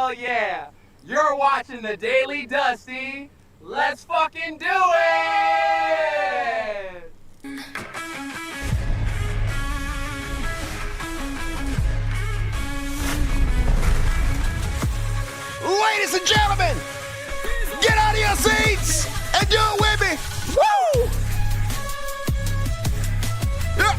Hell yeah! You're watching the Daily Dusty. Let's fucking do it! Ladies and gentlemen, get out of your seats and do it with me. Woo! Yeah.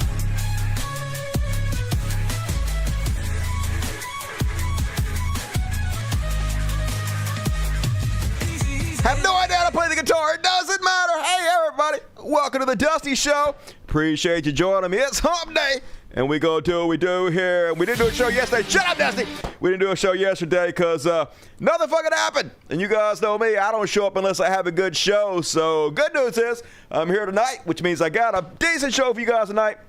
Have no idea how to play the guitar. It doesn't matter. Hey, everybody. Welcome to the Dusty Show. Appreciate you joining me. It's hump day. And we go do what we do here. We didn't do a show yesterday. Shut up, Dusty. We didn't do a show yesterday because nothing fucking happened. And you guys know me. I don't show up unless I have a good show. So good news is I'm here tonight, which means I got a decent show for you guys tonight.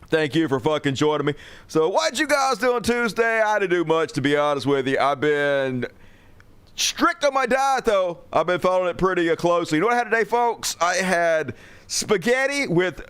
Thank you for fucking joining me. So what you guys do on Tuesday? I didn't do much, to be honest with you. I've been strict on my diet, though. I've been following it pretty closely. You know what I had today, folks? I had spaghetti with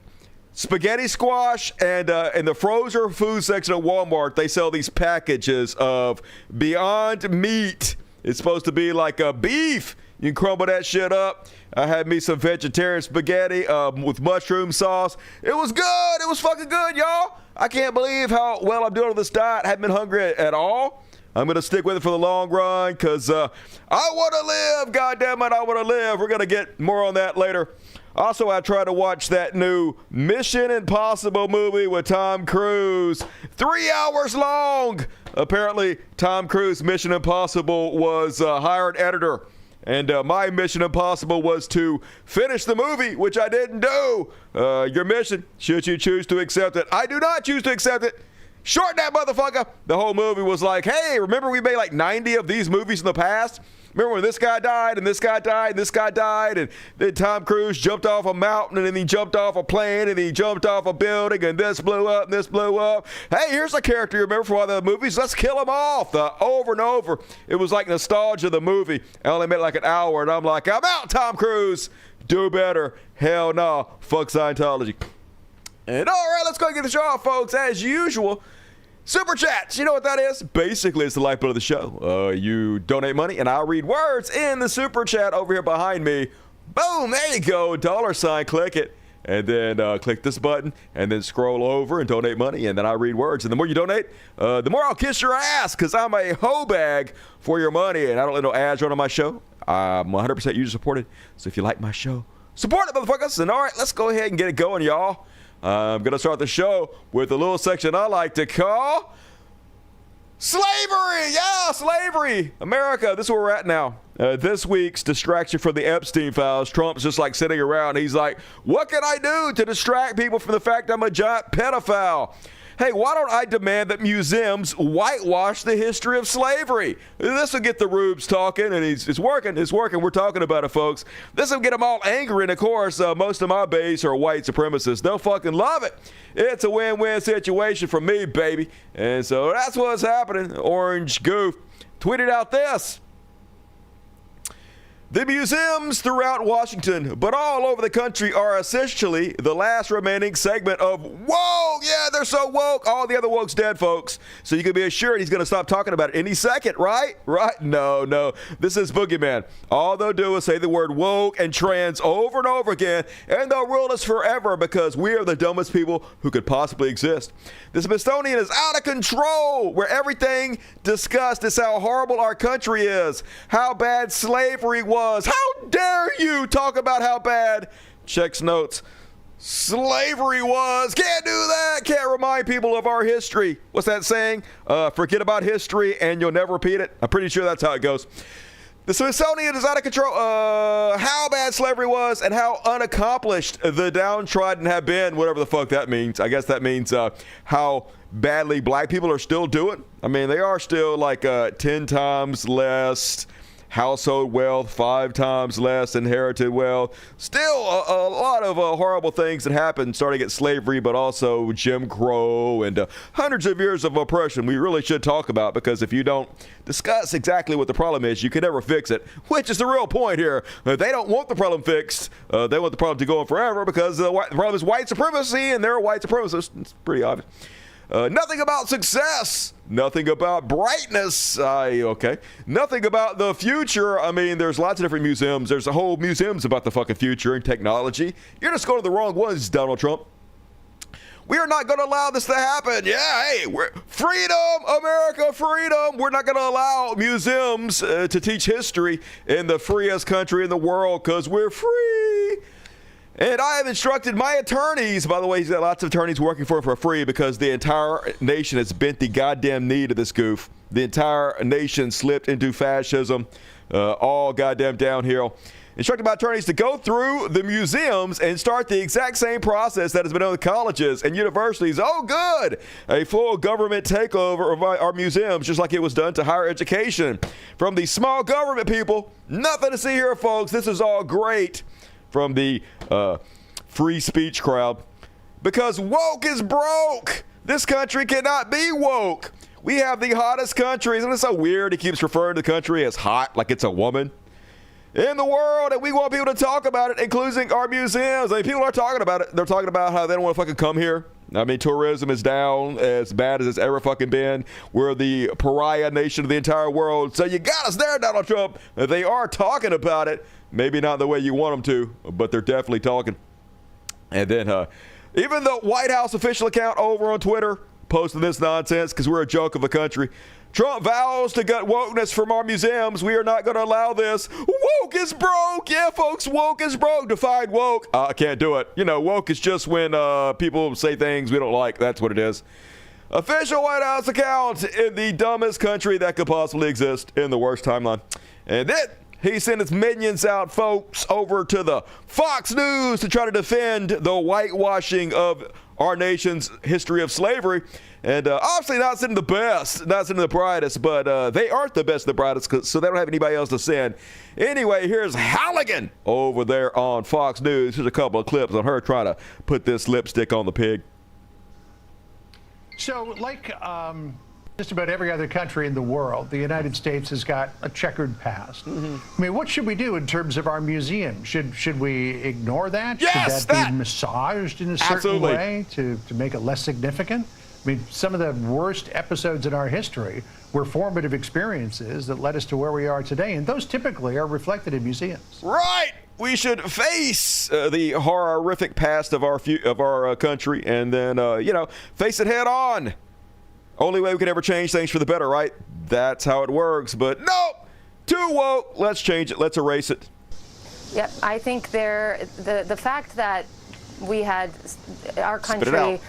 spaghetti squash, and in the frozen food section at Walmart, they sell these packages of Beyond Meat. It's supposed to be like a beef. You can crumble that shit up. I had me some vegetarian spaghetti with mushroom sauce. It was good. It was fucking good, y'all. I can't believe how well I'm doing on this diet. I haven't been hungry at all. I'm going to stick with it for the long run because I want to live. God damn it, I want to live. We're going to get more on that later. Also, I tried to watch that new Mission Impossible movie with Tom Cruise. 3 hours long. Apparently, Tom Cruise Mission Impossible was a hired editor. And my Mission Impossible was to finish the movie, which I didn't do. Your mission, should you choose to accept it. I do not choose to accept it. Shorten that motherfucker. The whole movie was like, hey, remember we made like 90 of these movies in the past? Remember when this guy died and this guy died and this guy died, and then Tom Cruise jumped off a mountain and then he jumped off a plane and he jumped off a building and this blew up and this blew up. Hey, here's a character you remember from one of the movies. Let's kill him off. Over and over. It was like nostalgia of the movie. I only made like an hour and I'm like, I'm out, Tom Cruise. Do better. Hell no. Fuck Scientology. And all right, let's go get the show off, folks. As usual, Super Chats. You know what that is? Basically, it's the lifeblood of the show. You donate money, and I'll read words in the Super Chat over here behind me. Boom, there you go. $, click it. And then click this button, and then scroll over and donate money, and then I read words. And the more you donate, the more I'll kiss your ass, because I'm a hoe bag for your money, and I don't let no ads run on my show. I'm 100% user supported, so if you like my show, support it, motherfuckers. And all right, let's go ahead and get it going, y'all. I'm going to start the show with a little section I like to call Slavery. Yeah, slavery. America, this is where we're at now. This week's distraction from the Epstein files. Trump's just like sitting around. He's like, what can I do to distract people from the fact I'm a giant pedophile? Hey, why don't I demand that museums whitewash the history of slavery? This will get the rubes talking, and it's working. It's working. We're talking about it, folks. This will get them all angry, and of course, most of my base are white supremacists. They'll fucking love it. It's a win-win situation for me, baby. And so that's what's happening. Orange Goof tweeted out this. The museums throughout Washington, but all over the country, are essentially the last remaining segment of woke. Yeah, they're so woke. All the other woke's dead, folks. So you can be assured he's going to stop talking about it any second, right? Right? No. This is Boogeyman. All they'll do is say the word woke and trans over and over again, and they'll rule us forever because we are the dumbest people who could possibly exist. The Smithsonian is out of control, where everything discussed is how horrible our country is, how bad slavery was. How dare you talk about how bad, checks notes, slavery was. Can't do that. Can't remind people of our history. What's that saying? Forget about history and you'll never repeat it. I'm pretty sure that's how it goes. The Smithsonian is out of control. How bad slavery was and how unaccomplished the downtrodden have been, whatever the fuck that means. I guess that means how badly black people are still doing. I mean, they are still like 10 times less household wealth, 5 times less inherited wealth. Still a lot of horrible things that happened starting at slavery, but also Jim Crow and hundreds of years of oppression we really should talk about, because if you don't discuss exactly what the problem is, you can never fix it, which is the real point here. They don't want the problem fixed. They want the problem to go on forever because the problem is white supremacy, and they're white supremacists. It's pretty obvious. Nothing about success. Nothing about brightness. Okay. Nothing about the future. I mean, there's lots of different museums. There's a whole museums about the fucking future and technology. You're just going to the wrong ones, Donald Trump. We are not going to allow this to happen. Yeah, hey, freedom, America, freedom. We're not going to allow museums to teach history in the freest country in the world because we're free. And I have instructed my attorneys, by the way, he's got lots of attorneys working for him for free because the entire nation has bent the goddamn knee to this goof. The entire nation slipped into fascism, all goddamn downhill. Instructed my attorneys to go through the museums and start the exact same process that has been done with colleges and universities. Oh, good. A full government takeover of our museums, just like it was done to higher education. From the small government people, nothing to see here, folks. This is all great. From the free speech crowd. Because woke is broke. This country cannot be woke. We have the hottest country. Isn't it so weird he keeps referring to the country as hot like it's a woman? In the world, and we want people to talk about it, including our museums. I mean, people are talking about it. They're talking about how they don't want to fucking come here. I mean, tourism is down as bad as it's ever fucking been. We're the pariah nation of the entire world. So you got us there, Donald Trump. They are talking about it. Maybe not the way you want them to, but they're definitely talking. And then even the White House official account over on Twitter posting this nonsense because we're a joke of a country. Trump vows to gut wokeness from our museums. We are not going to allow this. Woke is broke. Yeah, folks, woke is broke. Define woke. I can't do it. You know, woke is just when people say things we don't like. That's what it is. Official White House account in the dumbest country that could possibly exist in the worst timeline. And then he sent his minions out, folks, over to the Fox News to try to defend the whitewashing of our nation's history of slavery. And obviously not sending the best, not sending the brightest, but they aren't the best and the brightest, so they don't have anybody else to send. Anyway, here's Halligan over there on Fox News. Here's a couple of clips on her trying to put this lipstick on the pig. So, like just about every other country in the world, the United States has got a checkered past. I mean, what should we do in terms of our museum? Should we ignore that? Yes, should that be massaged in a certain way to make it less significant? I mean, some of the worst episodes in our history were formative experiences that led us to where we are today, and those typically are reflected in museums. Right. We should face the horrific past of our country, and then face it head on. Only way we can ever change things for the better, right? That's how it works. But no, too woke. Let's change it. Let's erase it. Yep, I think the fact that we had our country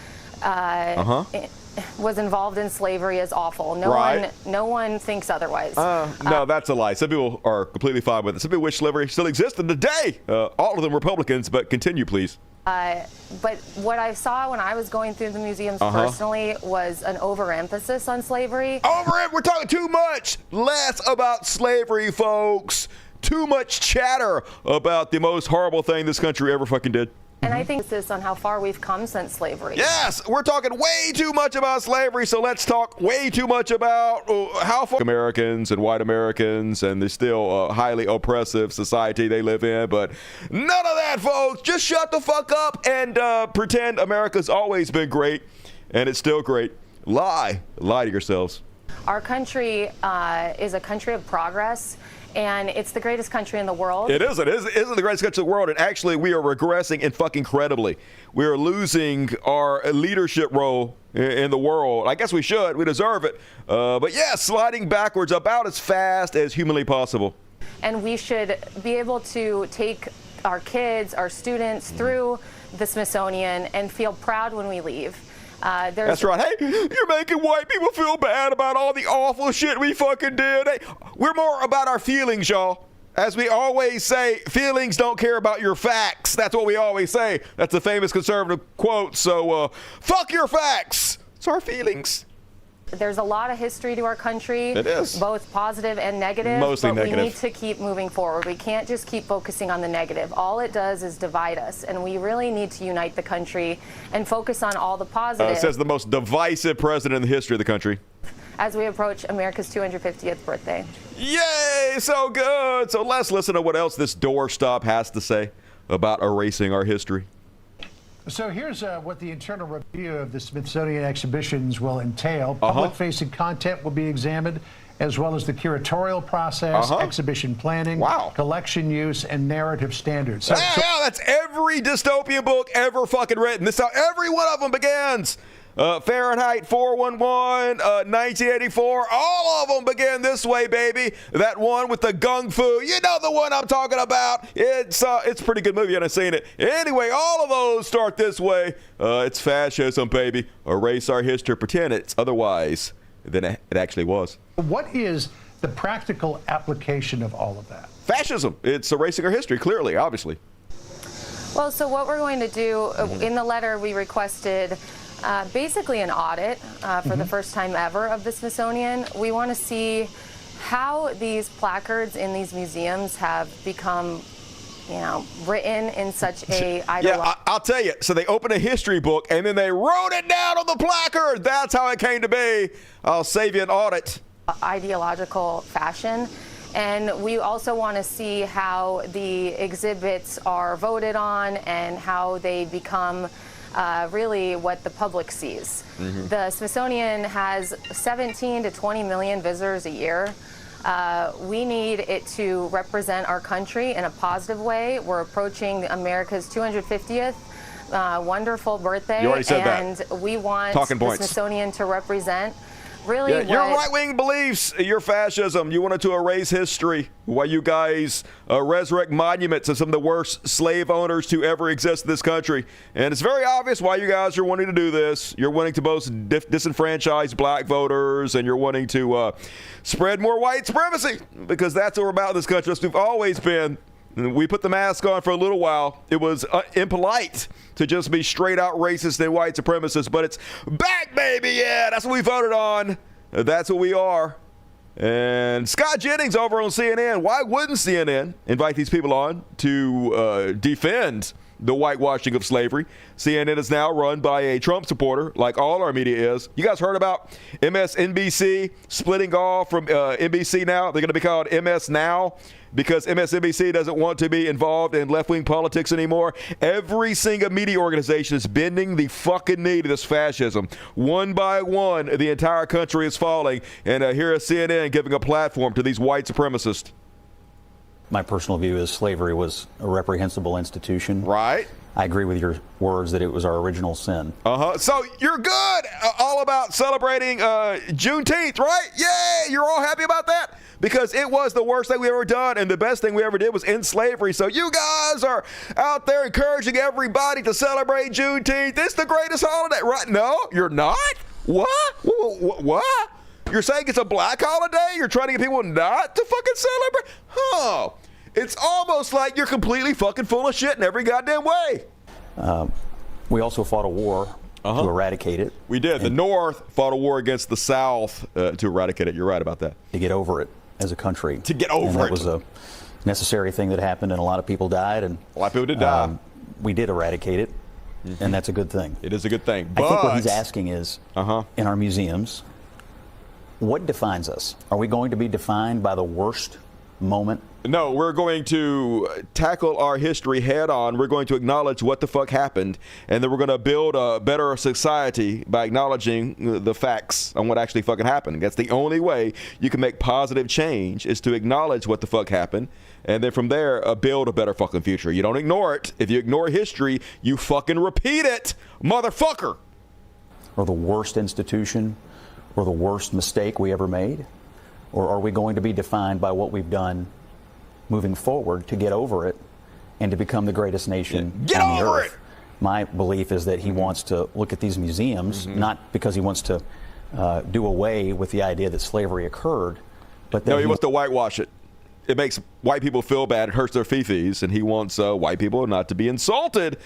was involved in slavery is awful. No one thinks otherwise. No, that's a lie. Some people are completely fine with it. Some people wish slavery still existed today. All of them Republicans, but continue, please. But what I saw when I was going through the museums personally was an overemphasis on slavery. We're talking too much. Less about slavery, folks. Too much chatter about the most horrible thing this country ever fucking did. And I think this is on how far we've come since slavery. Yes, we're talking way too much about slavery, so let's talk way too much about how far Americans and white Americans and the still highly oppressive society they live in. But none of that, folks. Just shut the fuck up and pretend America's always been great and it's still great. Lie to yourselves. Our country is a country of progress. And it's the greatest country in the world. It isn't the greatest country in the world. And actually, we are regressing and fucking incredibly. We are losing our leadership role in the world. I guess we should. We deserve it. But yeah, sliding backwards about as fast as humanly possible. And we should be able to take our kids, our students through the Smithsonian and feel proud when we leave. That's right. Hey, you're making white people feel bad about all the awful shit we fucking did. Hey, we're more about our feelings, y'all. As we always say, feelings don't care about your facts. That's what we always say. That's a famous conservative quote. So, fuck your facts. It's our feelings. There's a lot of history to our country. It is. Both positive and negative. Mostly negative. We need to keep moving forward. We can't just keep focusing on the negative. All it does is divide us, and we really need to unite the country and focus on all the positive. Says the most divisive president in the history of the country. As we approach America's 250th birthday. Yay, so good. So let's listen to what else this doorstop has to say about erasing our history. So here's what the internal review of the Smithsonian exhibitions will entail. Public-facing content will be examined, as well as the curatorial process, exhibition planning, collection use, and narrative standards. So, that's every dystopian book ever fucking written. This is how every one of them begins. Fahrenheit 411, 1984, all of them begin this way, baby. That one with the gung fu, you know the one I'm talking about. It's a pretty good movie, and I've seen it. Anyway, all of those start this way. It's fascism, baby. Erase our history, pretend it's otherwise than it actually was. What is the practical application of all of that? Fascism. It's erasing our history, clearly, obviously. Well, so what we're going to do, in the letter we requested basically an audit for the first time ever of the Smithsonian. We want to see how these placards in these museums have become, written in such a I'll tell you. So they opened a history book and then they wrote it down on the placard. That's how it came to be. I'll save you an audit. Ideological fashion. And we also want to see how the exhibits are voted on and how they become really what the public sees. The Smithsonian has 17 to 20 million visitors a year. We need it to represent our country in a positive way. We're approaching America's 250th wonderful birthday. You already said and that. We want Talking the points. Smithsonian to represent really your right-wing beliefs, your fascism. You wanted to erase history while you guys resurrect monuments of some of the worst slave owners to ever exist in this country. And it's very obvious why you guys are wanting to do this. You're wanting to both disenfranchise black voters, and you're wanting to spread more white supremacy, because that's what we're about in this country. That's what we've always been. We put the mask on for a little while. It was impolite to just be straight out racist and white supremacists, but it's back, baby. Yeah, that's what we voted on. That's what we are. And Scott Jennings over on CNN, why wouldn't CNN invite these people on to defend the whitewashing of slavery? CNN is now run by a Trump supporter, like all our media is. You guys heard about MSNBC splitting off from NBC now? They're going to be called MS Now, because MSNBC doesn't want to be involved in left-wing politics anymore. Every single media organization is bending the fucking knee to this fascism. One by one, the entire country is falling. And here is CNN giving a platform to these white supremacists. My personal view is slavery was a reprehensible institution. Right. I agree with your words that it was our original sin. So you're good. All about celebrating Juneteenth, right? Yay! You're all happy about that? Because it was the worst thing we ever done, and the best thing we ever did was end slavery. So you guys are out there encouraging everybody to celebrate Juneteenth. It's the greatest holiday, right? No, you're not? What? What? You're saying it's a black holiday? You're trying to get people not to fucking celebrate? Huh. It's almost like you're completely fucking full of shit in every goddamn way. We also fought a war to eradicate it. We did. The North fought a war against the South to eradicate it. You're right about that. To get over it as a country. To get over it. That was a necessary thing that happened, and a lot of people died. And a lot of people did die. We did eradicate it, and that's a good thing. It is a good thing. I think what he's asking is, in our museums, what defines us? Are we going to be defined by the worst moment? No, we're going to tackle our history head on. We're going to acknowledge what the fuck happened, and then we're going to build a better society by acknowledging the facts on what actually fucking happened. That's the only way you can make positive change, is to acknowledge what the fuck happened, and then from there, build a better fucking future. You don't ignore it. If you ignore history, you fucking repeat it, motherfucker. Or the worst institution, or the worst mistake we ever made? Or are we going to be defined by what we've done moving forward to get over it and to become the greatest nation on the earth? My belief is that he wants to look at these museums, not because he wants to do away with the idea that slavery occurred, but that he wants to whitewash it. It makes white people feel bad. It hurts their fifis, and he wants white people not to be insulted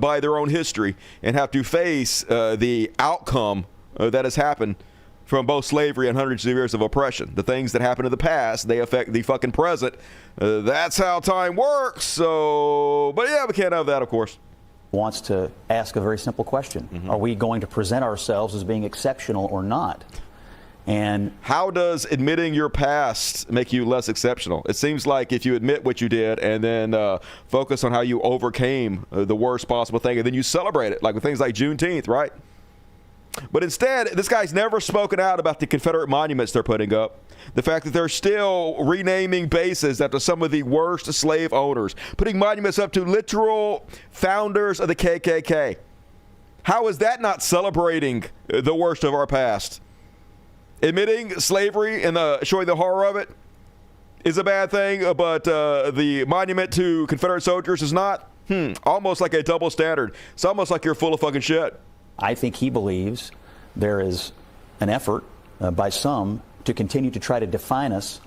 by their own history and have to face the outcome that has happened from both slavery and hundreds of years of oppression. The things that happened in the past, they affect the fucking present. That's how time works. So, but yeah, we can't have that, of course. Wants to ask a very simple question. Are we going to present ourselves as being exceptional or not? And how does admitting your past make you less exceptional? It seems like if you admit what you did and then focus on how you overcame the worst possible thing, and then you celebrate it, like with things like Juneteenth, right? But instead, this guy's never spoken out about the Confederate monuments they're putting up. The fact that they're still renaming bases after some of the worst slave owners, putting monuments up to literal founders of the KKK. How is that not celebrating the worst of our past? Admitting slavery and showing the horror of it is a bad thing, but the monument to Confederate soldiers is not? Almost like a double standard. It's almost like you're full of fucking shit. I think he believes there is an effort by some to continue to try to define us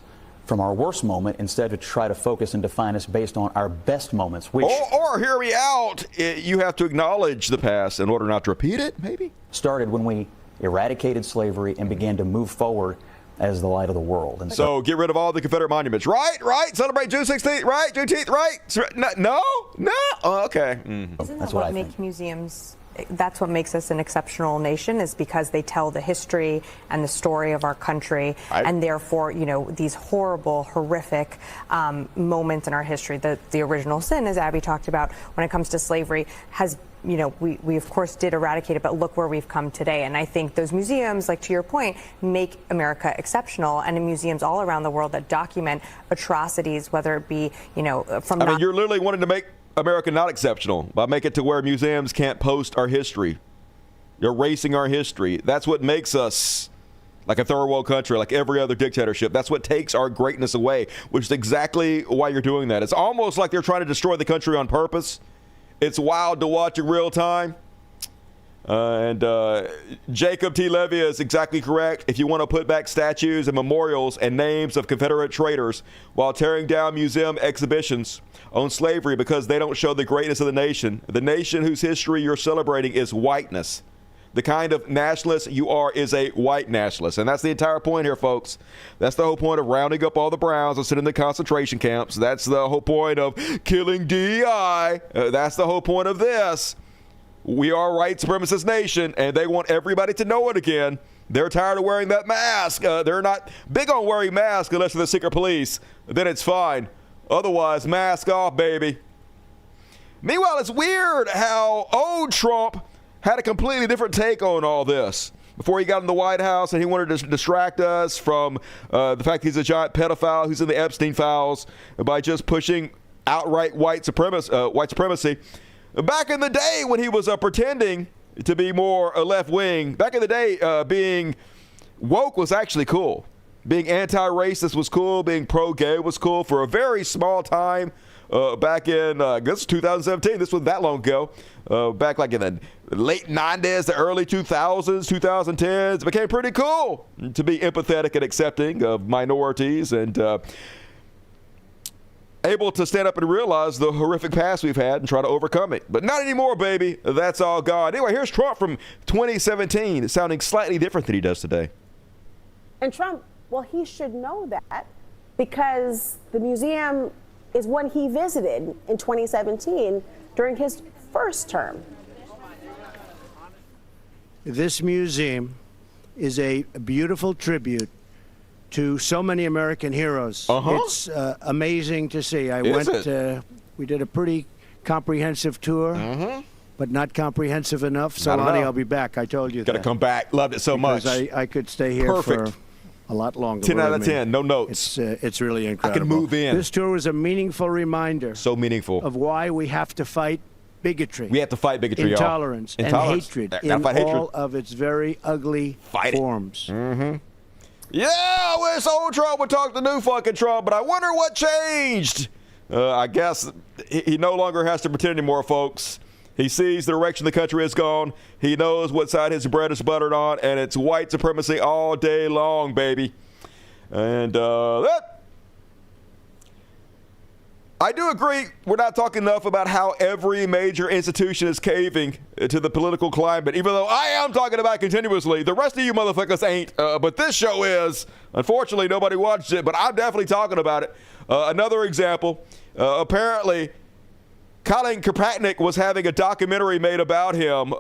from our worst moment instead of to try to focus and define us based on our best moments. Which or hear me out, you have to acknowledge the past in order not to repeat it, maybe? Started when we eradicated slavery and began to move forward as the light of the world. And so get rid of all the Confederate monuments, right? Celebrate June 16th, right? Juneteenth, right? No? Oh, okay. Mm-hmm. Isn't That's that what I makes think. Museums? That's what makes us an exceptional nation, is because they tell the history and the story of our country, and therefore, these horrible, horrific moments in our history. The original sin, as Abby talked about, when it comes to slavery, has we of course did eradicate it, but look where we've come today. And I think those museums, like to your point, make America exceptional, and in museums all around the world that document atrocities, whether it be, from. I mean, you're literally wanting to make America not exceptional by making it to where museums can't post our history. You're erasing our history. That's what makes us like a third world country, like every other dictatorship. That's what takes our greatness away, which is exactly why you're doing that. It's almost like they're trying to destroy the country on purpose. It's wild to watch in real time. Jacob T. Levy is exactly correct. If you want to put back statues and memorials and names of Confederate traitors while tearing down museum exhibitions on slavery because they don't show the greatness of the nation whose history you're celebrating is whiteness. The kind of nationalist you are is a white nationalist. And that's the entire point here, folks. That's the whole point of rounding up all the Browns and sending them to concentration camps. That's the whole point of killing DEI. That's the whole point of this. We are a white supremacist nation, and they want everybody to know it again. They're tired of wearing that mask. They're not big on wearing masks unless they're the secret police. Then it's fine. Otherwise, mask off, baby. Meanwhile, it's weird how old Trump had a completely different take on all this. Before he got in the White House and he wanted to distract us from the fact he's a giant pedophile who's in the Epstein files by just pushing outright white supremacy. Back in the day when he was pretending to be more left-wing, back in the day, being woke was actually cool. Being anti-racist was cool. Being pro-gay was cool for a very small time. Back in, I guess, 2017. This wasn't that long ago. Back like in the late 90s, the early 2000s, 2010s. It became pretty cool to be empathetic and accepting of minorities and able to stand up and realize the horrific past we've had and try to overcome it. But not anymore, baby. That's all gone. Anyway, here's Trump from 2017, sounding slightly different than he does today. And Trump, well, he should know that because the museum is one he visited in 2017 during his first term. This museum is a beautiful tribute to so many American heroes. It's amazing to see. We did a pretty comprehensive tour, but not comprehensive enough. So, honey, I'll be back. I told you that. Got to come back. Loved it so much. I could stay here for a lot longer. 10 out of 10. No notes. It's really incredible. I can move in. This tour was a meaningful reminder. So meaningful. Of why we have to fight bigotry. We have to fight bigotry, intolerance, y'all. And hatred in all of its very ugly forms. Yeah, I wish old Trump would talk to new fucking Trump, but I wonder what changed. I guess he no longer has to pretend anymore, folks. He sees the direction the country has gone. He knows what side his bread is buttered on, and it's white supremacy all day long, baby. And I do agree we're not talking enough about how every major institution is caving to the political climate, even though I am talking about it continuously. The rest of you motherfuckers ain't, but this show is. Unfortunately, nobody watched it, but I'm definitely talking about it. Another example, apparently, Colin Kaepernick was having a documentary made about him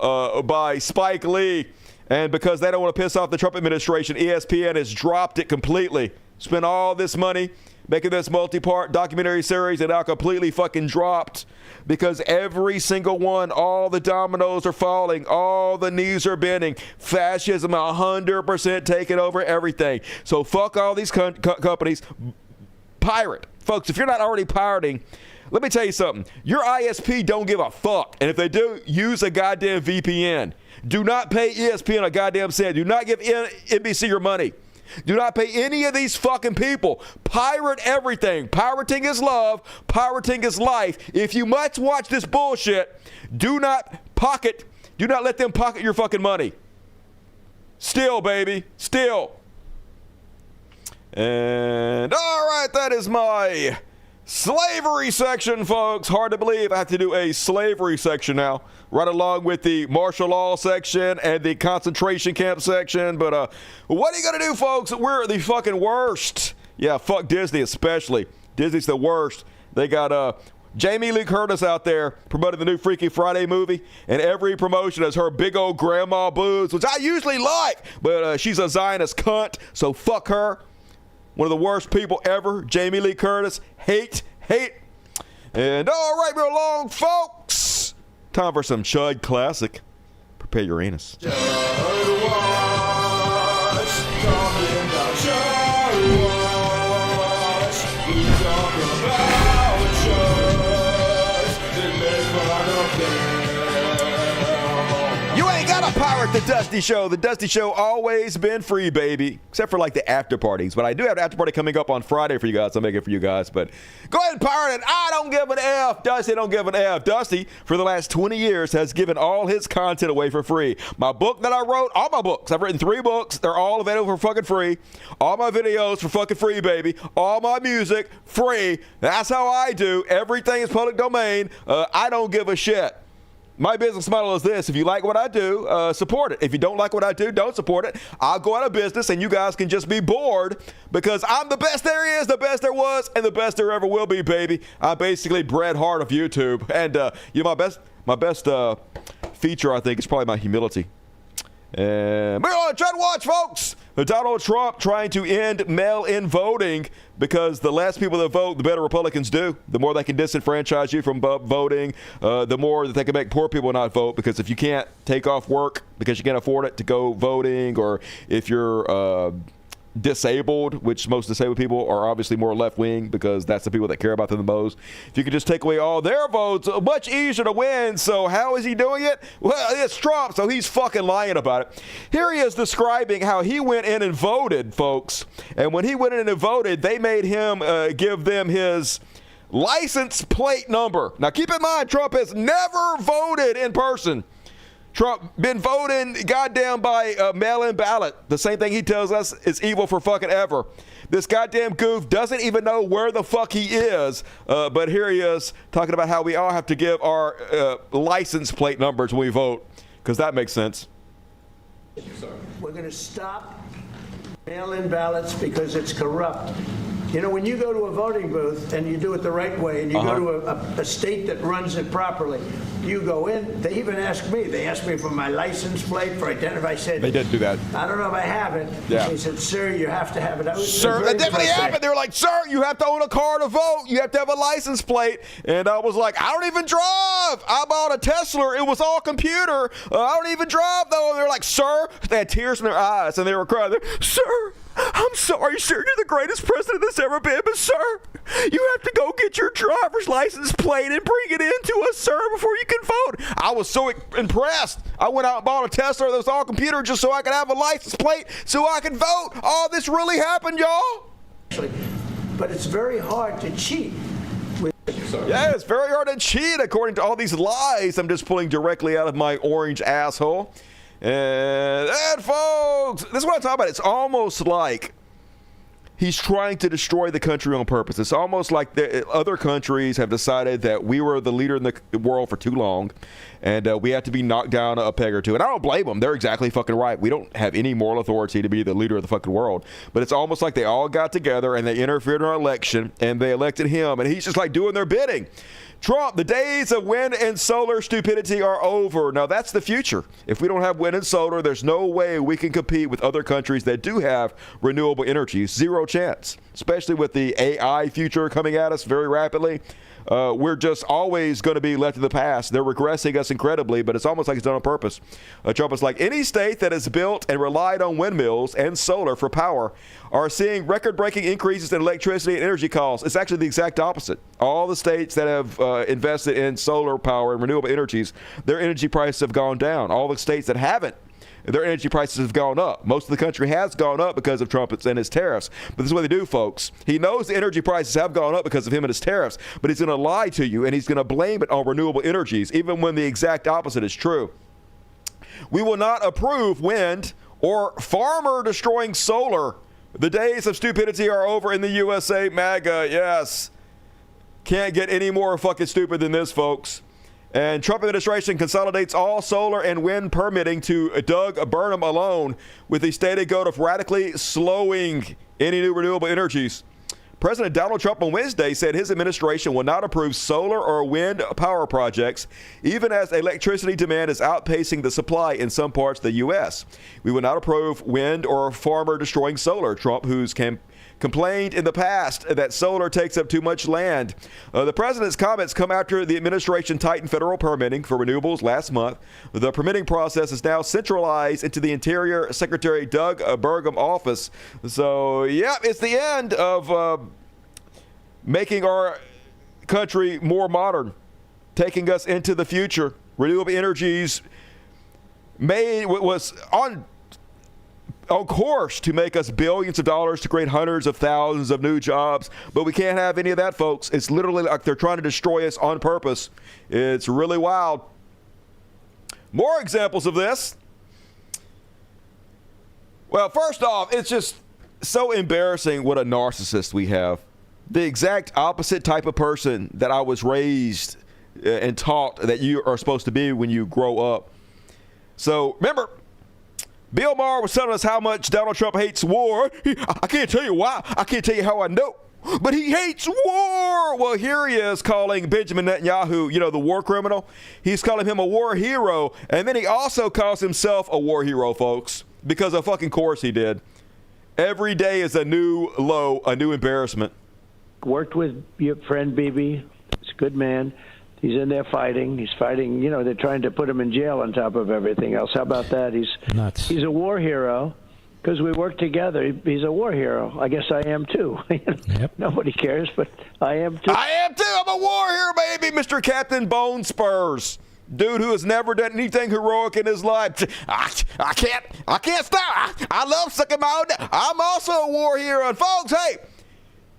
by Spike Lee, And because they don't want to piss off the Trump administration, ESPN has dropped it completely. Spent all this money making this multi-part documentary series and now completely fucking dropped because every single one, all the dominoes are falling, all the knees are bending. Fascism 100% taking over everything. So fuck all these companies. Pirate. Folks, if you're not already pirating, let me tell you something. Your ISP don't give a fuck. And if they do, use a goddamn VPN. Do not pay ESPN a goddamn cent. Do not give NBC your money. Do not pay any of these fucking people. Pirate everything. Pirating is love. Pirating is life. If you must watch this bullshit, do not let them pocket your fucking money. Still, baby. Still. And all right, that is my slavery section, folks. Hard to believe I have to do a slavery section now, right along with the martial law section and the concentration camp section. But what are you going to do, folks? We're the fucking worst. Yeah, fuck Disney especially. Disney's the worst. They got Jamie Lee Curtis out there promoting the new Freaky Friday movie, and every promotion is her big old grandma boobs, which I usually like, but she's a Zionist cunt, so fuck her. One of the worst people ever, Jamie Lee Curtis. Hate. And all right, we're along, folks. Time for some Chud Classic. Prepare your anus. Chud Watch, talking about Chud Watch. We talking about Chuds that make fun of them. You ain't got to pirate the Dusty Show. The Dusty Show always been free, baby. Except for like the after parties. But I do have an after party coming up on Friday for you guys. I'll make it for you guys. But go ahead and pirate it. I don't give an F. Dusty don't give an F. Dusty, for the last 20 years, has given all his content away for free. My book that I wrote, all my books. I've written 3 books. They're all available for fucking free. All my videos for fucking free, baby. All my music, free. That's how I do. Everything is public domain. I don't give a shit. My business model is this. If you like what I do, support it. If you don't like what I do, don't support it. I'll go out of business and you guys can just be bored because I'm the best there is, the best there was, and the best there ever will be, baby. I'm basically Bret Hart of YouTube. And my best feature, I think, is probably my humility. And we're on Chud Watch, folks. Donald Trump trying to end mail-in voting because the less people that vote, the better Republicans do. The more they can disenfranchise you from voting, the more that they can make poor people not vote. Because if you can't take off work because you can't afford it to go voting, or if you're disabled, which most disabled people are obviously more left-wing because that's the people that care about them the most. If you could just take away all their votes, much easier to win. So how is he doing it? Well, it's Trump, so he's fucking lying about it. Here he is describing how he went in and voted, folks. And when he went in and voted, they made him give them his license plate number. Now, keep in mind, Trump has never voted in person. Trump been voting goddamn by mail-in ballot. The same thing he tells us is evil for fucking ever. This goddamn goof doesn't even know where the fuck he is. But here he is talking about how we all have to give our license plate numbers when we vote, because that makes sense. We're going to stop mail-in ballots because it's corrupt. You know, when you go to a voting booth and you do it the right way, and you go to a state that runs it properly, you go in. They even asked me. They asked me for my license plate for identify. I said, they did do that. I don't know if I have it. Yeah. They said, sir, you have to have it. Sir, that definitely happened. They were like, sir, you have to own a car to vote. You have to have a license plate. And I was like, I don't even drive. I bought a Tesla. It was all computer. I don't even drive, though. And they're like, sir. They had tears in their eyes, and they were crying. Sir, I'm sorry, sir. You're the greatest president that's ever been. But, sir, you have to go get your driver's license plate and bring it in to us, sir, before you can vote. I was so impressed. I went out and bought a Tesla that was all computer just so I could have a license plate so I could vote. All this really happened, y'all. But it's very hard to cheat. Yeah, it's very hard to cheat according to all these lies I'm just pulling directly out of my orange asshole. And folks, this is what I'm talking about. It's almost like He's trying to destroy the country on purpose. It's almost like other countries have decided that we were the leader in the world for too long, and we have to be knocked down a peg or two. And I don't blame them. They're exactly fucking right. We don't have any moral authority to be the leader of the fucking world. But it's almost like they all got together and they interfered in our election, and they elected him, and he's just like doing their bidding. Trump, the days of wind and solar stupidity are over. Now, that's the future. If we don't have wind and solar, there's no way we can compete with other countries that do have renewable energy. Zero chance, especially with the AI future coming at us very rapidly. We're just always going to be left to the past. They're regressing us incredibly, but it's almost like it's done on purpose. Trump is like, any state that has built and relied on windmills and solar for power are seeing record-breaking increases in electricity and energy costs. It's actually the exact opposite. All the states that have invested in solar power and renewable energies, their energy prices have gone down. All the states that haven't, their energy prices have gone up. Most of the country has gone up because of Trump and his tariffs. But this is what they do, folks. He knows the energy prices have gone up because of him and his tariffs, but he's going to lie to you, and he's going to blame it on renewable energies, even when the exact opposite is true. We will not approve wind or farmer-destroying solar. The days of stupidity are over in the USA, MAGA, yes. Can't get any more fucking stupid than this, folks. And Trump administration consolidates all solar and wind permitting to Doug Burnham alone, with the stated goal of radically slowing any new renewable energies. President Donald Trump on Wednesday said his administration will not approve solar or wind power projects, even as electricity demand is outpacing the supply in some parts of the U.S. We will not approve wind or farmer-destroying solar. Trump, who's complained in the past that solar takes up too much land. The president's comments come after the administration tightened federal permitting for renewables last month. The permitting process is now centralized into the Interior Secretary Doug Burgum office. So, yeah, it's the end of making our country more modern, taking us into the future. Renewable energies was on course to make us billions of dollars, to create hundreds of thousands of new jobs, but we can't have any of that, folks. It's literally like they're trying to destroy us on purpose. It's really wild. More examples of this. Well, first off, it's just so embarrassing what a narcissist we have. The exact opposite type of person that I was raised and taught that you are supposed to be when you grow up. So remember, Bill Maher was telling us how much Donald Trump hates war. I can't tell you why. I can't tell you how I know. But he hates war. Well, here he is calling Benjamin Netanyahu, the war criminal. He's calling him a war hero. And then he also calls himself a war hero, folks, because of fucking course he did. Every day is a new low, a new embarrassment. Worked with your friend Bibi. He's a good man. He's in there fighting. He's fighting. They're trying to put him in jail on top of everything else. How about that? He's nuts. He's a war hero because we work together. He's a war hero. I guess I am too. Yep. Nobody cares, but I am too. I am too. I'm a war hero, baby. Mr. Captain Bone Spurs. Dude who has never done anything heroic in his life. I can't stop. I love sucking my own dick. I'm also a war hero. And folks, hey,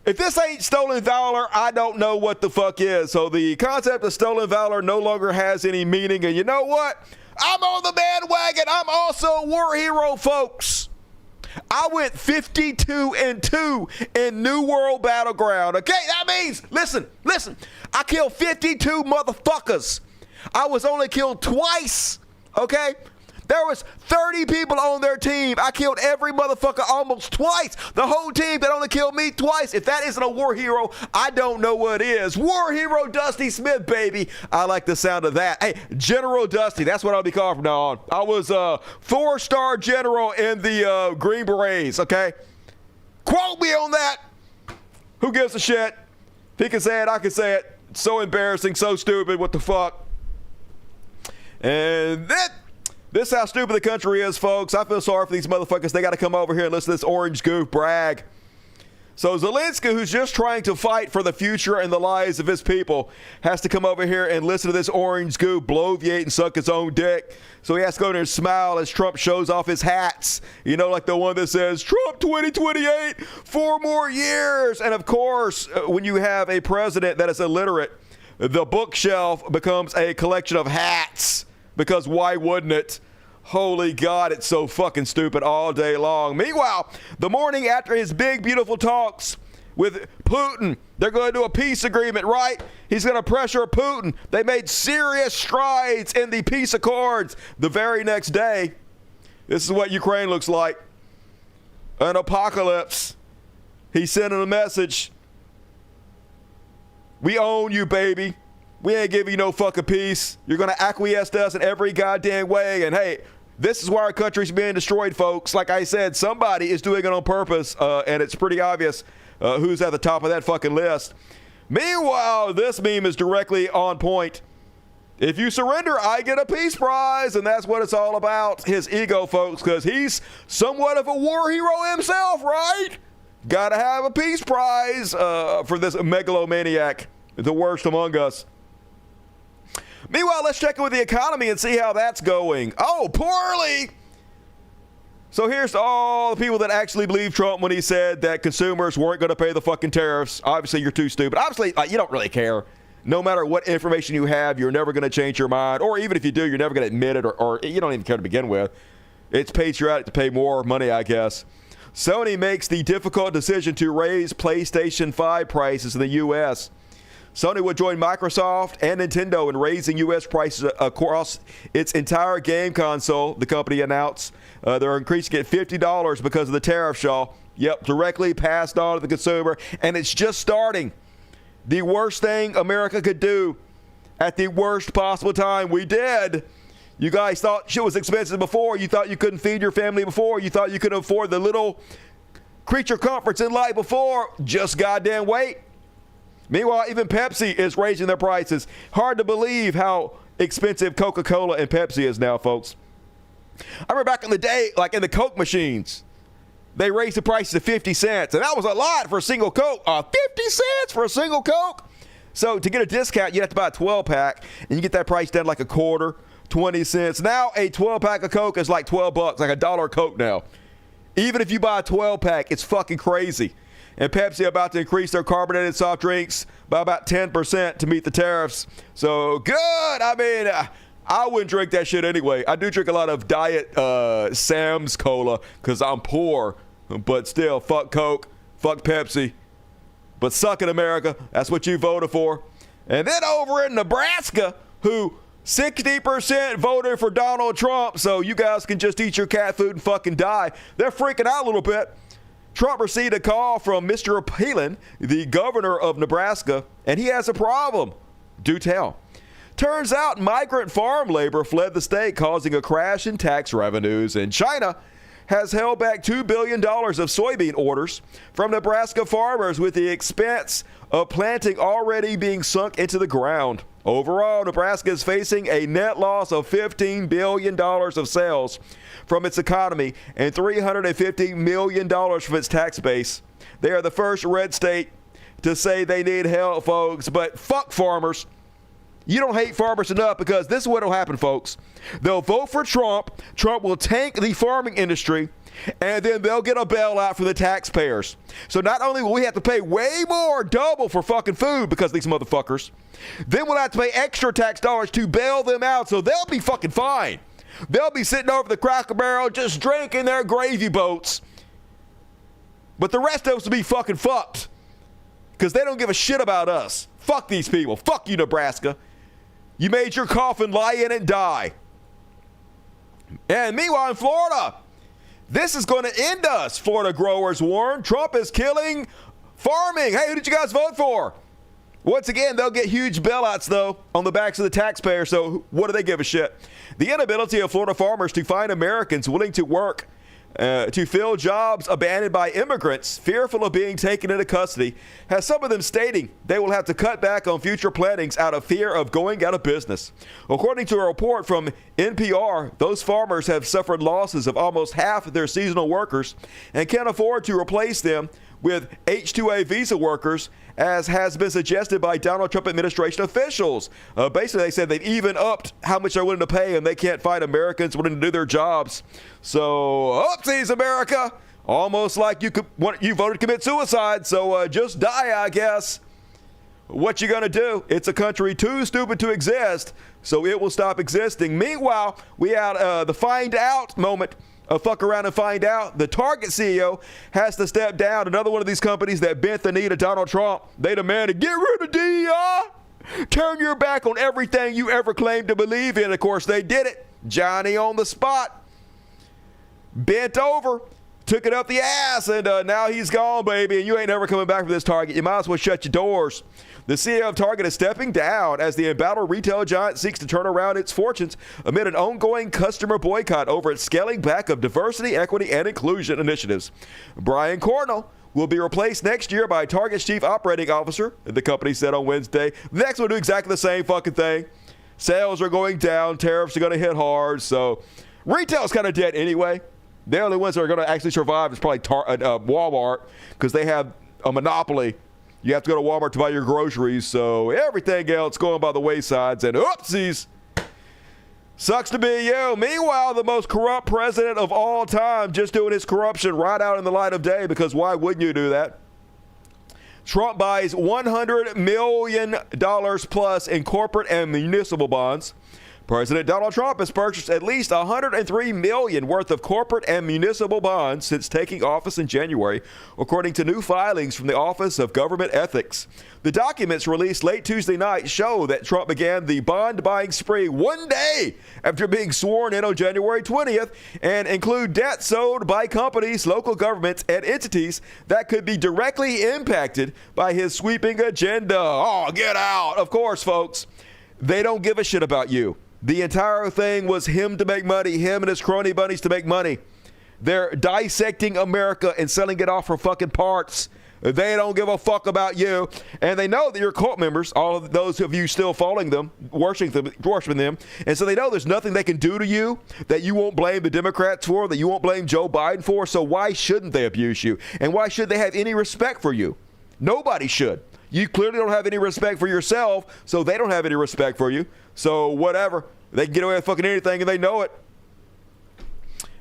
if this ain't stolen valor, I don't know what the fuck is. So the concept of stolen valor no longer has any meaning. And you know what? I'm on the bandwagon. I'm also a war hero, folks. I went 52-2 in New World Battleground. Okay, that means, listen, I killed 52 motherfuckers. I was only killed twice, okay? There was 30 people on their team. I killed every motherfucker almost twice. The whole team that only killed me twice. If that isn't a war hero, I don't know what is. War hero Dusty Smith, baby. I like the sound of that. Hey, General Dusty. That's what I'll be called from now on. I was a 4-star general in the Green Berets, okay? Quote me on that. Who gives a shit? If he can say it, I can say it. So embarrassing, so stupid. What the fuck? And this is how stupid the country is, folks. I feel sorry for these motherfuckers. They got to come over here and listen to this orange goof brag. So Zelensky, who's just trying to fight for the future and the lives of his people, has to come over here and listen to this orange goof bloviate and suck his own dick. So he has to go there and smile as Trump shows off his hats. Like the one that says, Trump 2028, 4 more years. And of course, when you have a president that is illiterate, the bookshelf becomes a collection of hats. Because why wouldn't it? Holy God, it's so fucking stupid all day long. Meanwhile, the morning after his big, beautiful talks with Putin, they're going to do a peace agreement, right? He's going to pressure Putin. They made serious strides in the peace accords. The very next day, this is what Ukraine looks like. An apocalypse. He's sending a message. We own you, baby. We ain't giving you no fucking peace. You're going to acquiesce to us in every goddamn way. And hey, this is why our country's being destroyed, folks. Like I said, somebody is doing it on purpose, and it's pretty obvious who's at the top of that fucking list. Meanwhile, this meme is directly on point. If you surrender, I get a peace prize, and that's what it's all about. His ego, folks, because he's somewhat of a war hero himself, right? Gotta have a peace prize for this megalomaniac, the worst among us. Meanwhile, let's check in with the economy and see how that's going. Oh, poorly! So here's to all the people that actually believe Trump when he said that consumers weren't going to pay the fucking tariffs. Obviously, you're too stupid. Obviously, you don't really care. No matter what information you have, you're never going to change your mind. Or even if you do, you're never going to admit it, or you don't even care to begin with. It's patriotic to pay more money, I guess. Sony makes the difficult decision to raise PlayStation 5 prices in the U.S. Sony would join Microsoft and Nintendo in raising U.S. prices across its entire game console, the company announced. They're increasing it $50 because of the tariff, y'all. Yep, directly passed on to the consumer, and it's just starting. The worst thing America could do at the worst possible time. We did. You guys thought shit was expensive before. You thought you couldn't feed your family before. You thought you couldn't afford the little creature comforts in life before. Just goddamn wait. Meanwhile, even Pepsi is raising their prices. Hard to believe how expensive Coca-Cola and Pepsi is now, folks. I remember back in the day, like in the Coke machines, they raised the prices to 50 cents, and that was a lot for a single Coke. 50 cents for a single Coke? So to get a discount, you have to buy a 12-pack, and you get that price down like a quarter, 20 cents. Now a 12-pack of Coke is like $12, like $1 Coke now. Even if you buy a 12-pack, it's fucking crazy. And Pepsi about to increase their carbonated soft drinks by about 10% to meet the tariffs. So good. I mean, I wouldn't drink that shit anyway. I do drink a lot of Diet Sam's Cola because I'm poor. But still, fuck Coke, fuck Pepsi. But suck it, America. That's what you voted for. And then over in Nebraska, who 60% voted for Donald Trump, so you guys can just eat your cat food and fucking die. They're freaking out a little bit. Trump received a call from Mr. Palin, the governor of Nebraska, and he has a problem. Do tell. Turns out migrant farm labor fled the state, causing a crash in tax revenues, and China has held back $2 billion of soybean orders from Nebraska farmers with the expense of planting already being sunk into the ground. Overall, Nebraska is facing a net loss of $15 billion of sales from its economy and $350 million from its tax base. They are the first red state to say they need help, folks, but fuck farmers. You don't hate farmers enough, because this is what will happen, folks. They'll vote for Trump. Trump will tank the farming industry, and then they'll get a bailout for the taxpayers. So not only will we have to pay way more, double for fucking food because of these motherfuckers, then we'll have to pay extra tax dollars to bail them out, so they'll be fucking fine. They'll be sitting over the Cracker Barrel just drinking their gravy boats. But the rest of us will be fucking fucked because they don't give a shit about us. Fuck these people. Fuck you, Nebraska. You made your coffin lie in and die. And meanwhile, in Florida, this is going to end us. Florida growers warn Trump is killing farming. Hey, who did you guys vote for? Once again, they'll get huge bailouts, though, on the backs of the taxpayers. So what do they give a shit? The inability of Florida farmers to find Americans willing to work to fill jobs abandoned by immigrants fearful of being taken into custody has some of them stating they will have to cut back on future plantings out of fear of going out of business. According to a report from NPR, those farmers have suffered losses of almost half of their seasonal workers and can't afford to replace them with H-2A visa workers, as has been suggested by Donald Trump administration officials. Basically, they said they've even upped how much they're willing to pay, and they can't find Americans willing to do their jobs. So, oopsies, America. Almost like you voted to commit suicide, so just die, I guess. what you gonna do? It's a country too stupid to exist, so it will stop existing. Meanwhile, we had the find out moment. Fuck around and find out. The Target CEO has to step down. Another one of these companies that bent the knee to Donald Trump. They demanded, get rid of DEI. Turn your back on everything you ever claimed to believe in. Of course, they did it. Johnny on the spot. Bent over. Took it up the ass. And now he's gone, baby. And you ain't never coming back from this Target. You might as well shut your doors. The CEO of Target is stepping down as the embattled retail giant seeks to turn around its fortunes amid an ongoing customer boycott over its scaling back of diversity, equity, and inclusion initiatives. Brian Cornell will be replaced next year by Target's chief operating officer, the company said on Wednesday. Next will do exactly the same fucking thing. Sales are going down. Tariffs are going to hit hard. So retail's kind of dead anyway. The only ones that are going to actually survive is probably Walmart because they have a monopoly. You have to go to Walmart to buy your groceries, so everything else going by the waysides, and oopsies. Sucks to be you. Meanwhile, the most corrupt president of all time just doing his corruption right out in the light of day, because why wouldn't you do that? Trump buys $100 million plus in corporate and municipal bonds. President Donald Trump has purchased at least $103 million worth of corporate and municipal bonds since taking office in January, according to new filings from the Office of Government Ethics. The documents released late Tuesday night show that Trump began the bond buying spree one day after being sworn in on January 20th and include debt sold by companies, local governments, and entities that could be directly impacted by his sweeping agenda. Oh, get out. Of course, folks, they don't give a shit about you. The entire thing was him to make money, him and his crony bunnies to make money. They're dissecting America and selling it off for fucking parts. They don't give a fuck about you. And they know that you're cult members, all of those of you still following them, worshiping them. And so they know there's nothing they can do to you that you won't blame the Democrats for, that you won't blame Joe Biden for. So why shouldn't they abuse you? And why should they have any respect for you? Nobody should. You clearly don't have any respect for yourself, so they don't have any respect for you. So whatever. They can get away with fucking anything, and they know it.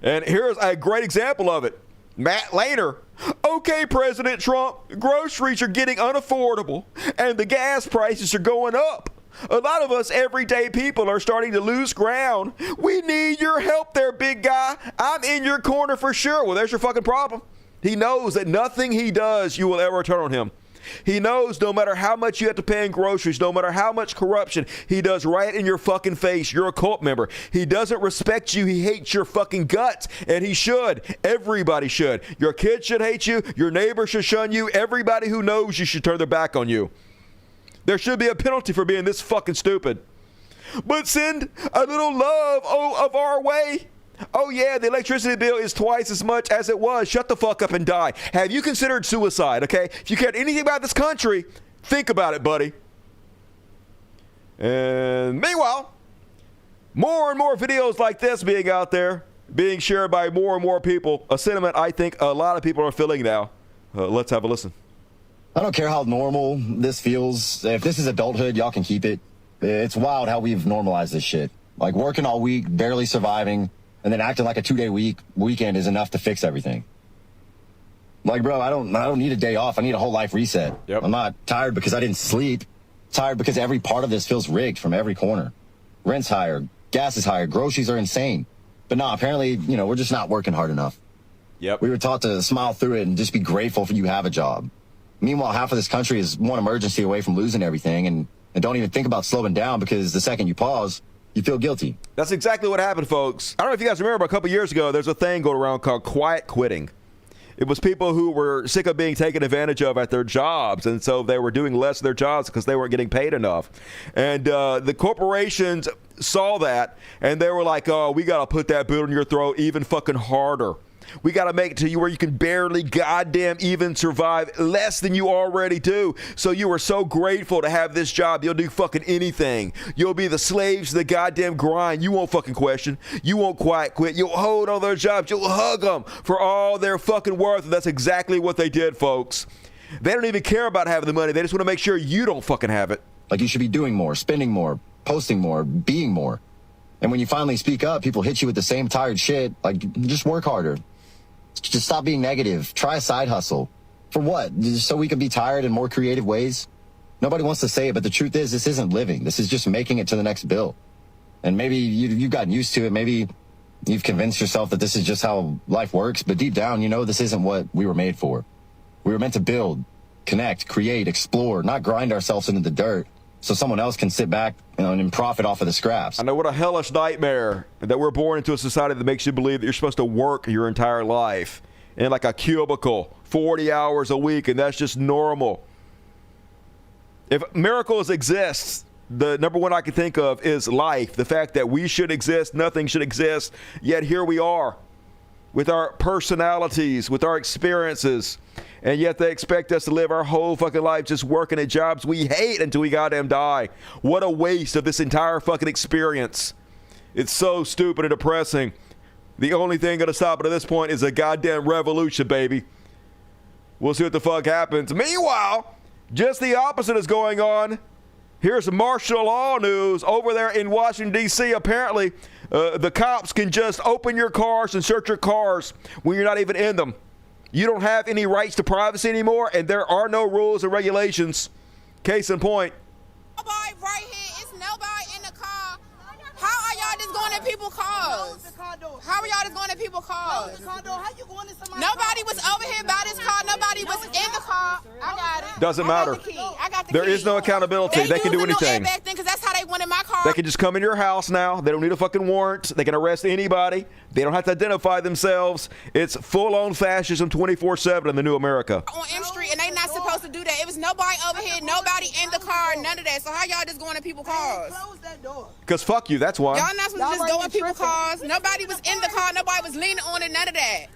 And here's a great example of it. Matt Lehner. Okay, President Trump, groceries are getting unaffordable, and the gas prices are going up. A lot of us everyday people are starting to lose ground. We need your help there, big guy. I'm in your corner for sure. Well, there's your fucking problem. He knows that nothing he does, you will ever turn on him. He knows no matter how much you have to pay in groceries, no matter how much corruption he does right in your fucking face, you're a cult member. He doesn't respect you. He hates your fucking guts, and he should. Everybody should. Your kids should hate you. Your neighbor should shun you. Everybody who knows you should turn their back on you. There should be a penalty for being this fucking stupid. But send a little love of our way. Oh, yeah, the electricity bill is twice as much as it was. Shut the fuck up and die. Have you considered suicide, okay? If you cared anything about this country, think about it, buddy. And meanwhile, more and more videos like this being out there, being shared by more and more people, a sentiment I think a lot of people are feeling now. Let's have a listen. I don't care how normal this feels. If this is adulthood, y'all can keep it. It's wild how we've normalized this shit. Like working all week, barely surviving, and then acting like a 2-day weekend is enough to fix everything. Like, bro, I don't need a day off. I need a whole life reset. Yep. I'm not tired because I didn't sleep. Tired because every part of this feels rigged from every corner. Rent's higher, gas is higher, groceries are insane. But no, apparently, we're just not working hard enough. Yep. We were taught to smile through it and just be grateful for you have a job. Meanwhile, half of this country is one emergency away from losing everything and don't even think about slowing down because the second you pause, you feel guilty. That's exactly what happened, folks. I don't know if you guys remember, but a couple years ago, there's a thing going around called quiet quitting. It was people who were sick of being taken advantage of at their jobs, and so they were doing less of their jobs because they weren't getting paid enough. And the corporations saw that, and they were like, oh, we got to put that boot in your throat even fucking harder. We got to make it to you where you can barely goddamn even survive less than you already do. So you are so grateful to have this job. You'll do fucking anything. You'll be the slaves to the goddamn grind. You won't fucking question. You won't quiet quit. You'll hold on their jobs. You'll hug them for all their fucking worth. And that's exactly what they did, folks. They don't even care about having the money. They just want to make sure you don't fucking have it. Like you should be doing more, spending more, posting more, being more. And when you finally speak up, people hit you with the same tired shit. Like, just work harder. Just stop being negative. Try a side hustle. For what? Just so we can be tired in more creative ways? Nobody wants to say it, but the truth is this isn't living. This is just making it to the next bill. And maybe you've gotten used to it. Maybe you've convinced yourself that this is just how life works. But deep down, you know this isn't what we were made for. We were meant to build, connect, create, explore, not grind ourselves into the dirt so someone else can sit back and profit off of the scraps. I know, what a hellish nightmare that we're born into a society that makes you believe that you're supposed to work your entire life in like a cubicle, 40 hours a week, and that's just normal. If miracles exist, the number one I can think of is life. The fact that we should exist, nothing should exist, yet here we are with our personalities, with our experiences, and yet they expect us to live our whole fucking life just working at jobs we hate until we goddamn die. What a waste of this entire fucking experience. It's so stupid and depressing. The only thing going to stop it at this point is a goddamn revolution, baby. We'll see what the fuck happens. Meanwhile, just the opposite is going on. Here's martial law news over there in Washington, D.C. Apparently, the cops can just open your cars and search your cars when you're not even in them. You don't have any rights to privacy anymore, and there are no rules and regulations. Case in point. Nobody right here. It's nobody in the car. How are y'all just going in people's cars? How are y'all just going in people's cars? Nobody was over here by this car. Nobody was in the car. I got it. Doesn't matter. I got the There key. is no accountability. They can do anything. No airbag thing, 'cause that's how they went in my car. They can just come in your house now. They don't need a fucking warrant. They can arrest anybody. They don't have to identify themselves. It's full-on fascism 24/7 in the new America. On M Street, and they not supposed to do that. It was nobody over here, nobody in the car, none of that. So how y'all just going in people's cars? Close that door. Because fuck you, that's why. Y'all not supposed to just go in people's cars. Nobody was in the car. Nobody was leaning on it, none of that.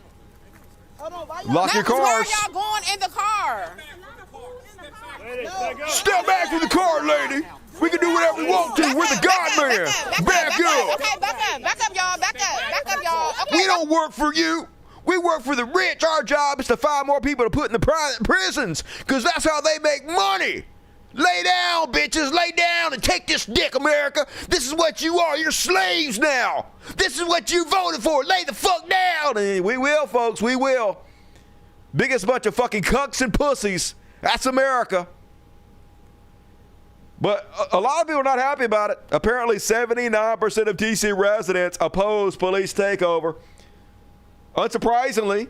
Lock your Why are cars. y'all going in the car? Step back from the car, lady. We can do whatever we want to. We're the God man. Back up. Okay, back up, y'all. Back up, y'all. Okay, We don't work for you. We work for the rich. Our job is to find more people to put in the private prisons because that's how they make money. Lay down, bitches. Lay down and take this dick, America. This is what you are. You're slaves now. This is what you voted for. Lay the fuck down. And we will, folks. We will. Biggest bunch of fucking cucks and pussies. That's America. But a lot of people are not happy about it. Apparently, 79% of D.C. residents oppose police takeover. Unsurprisingly,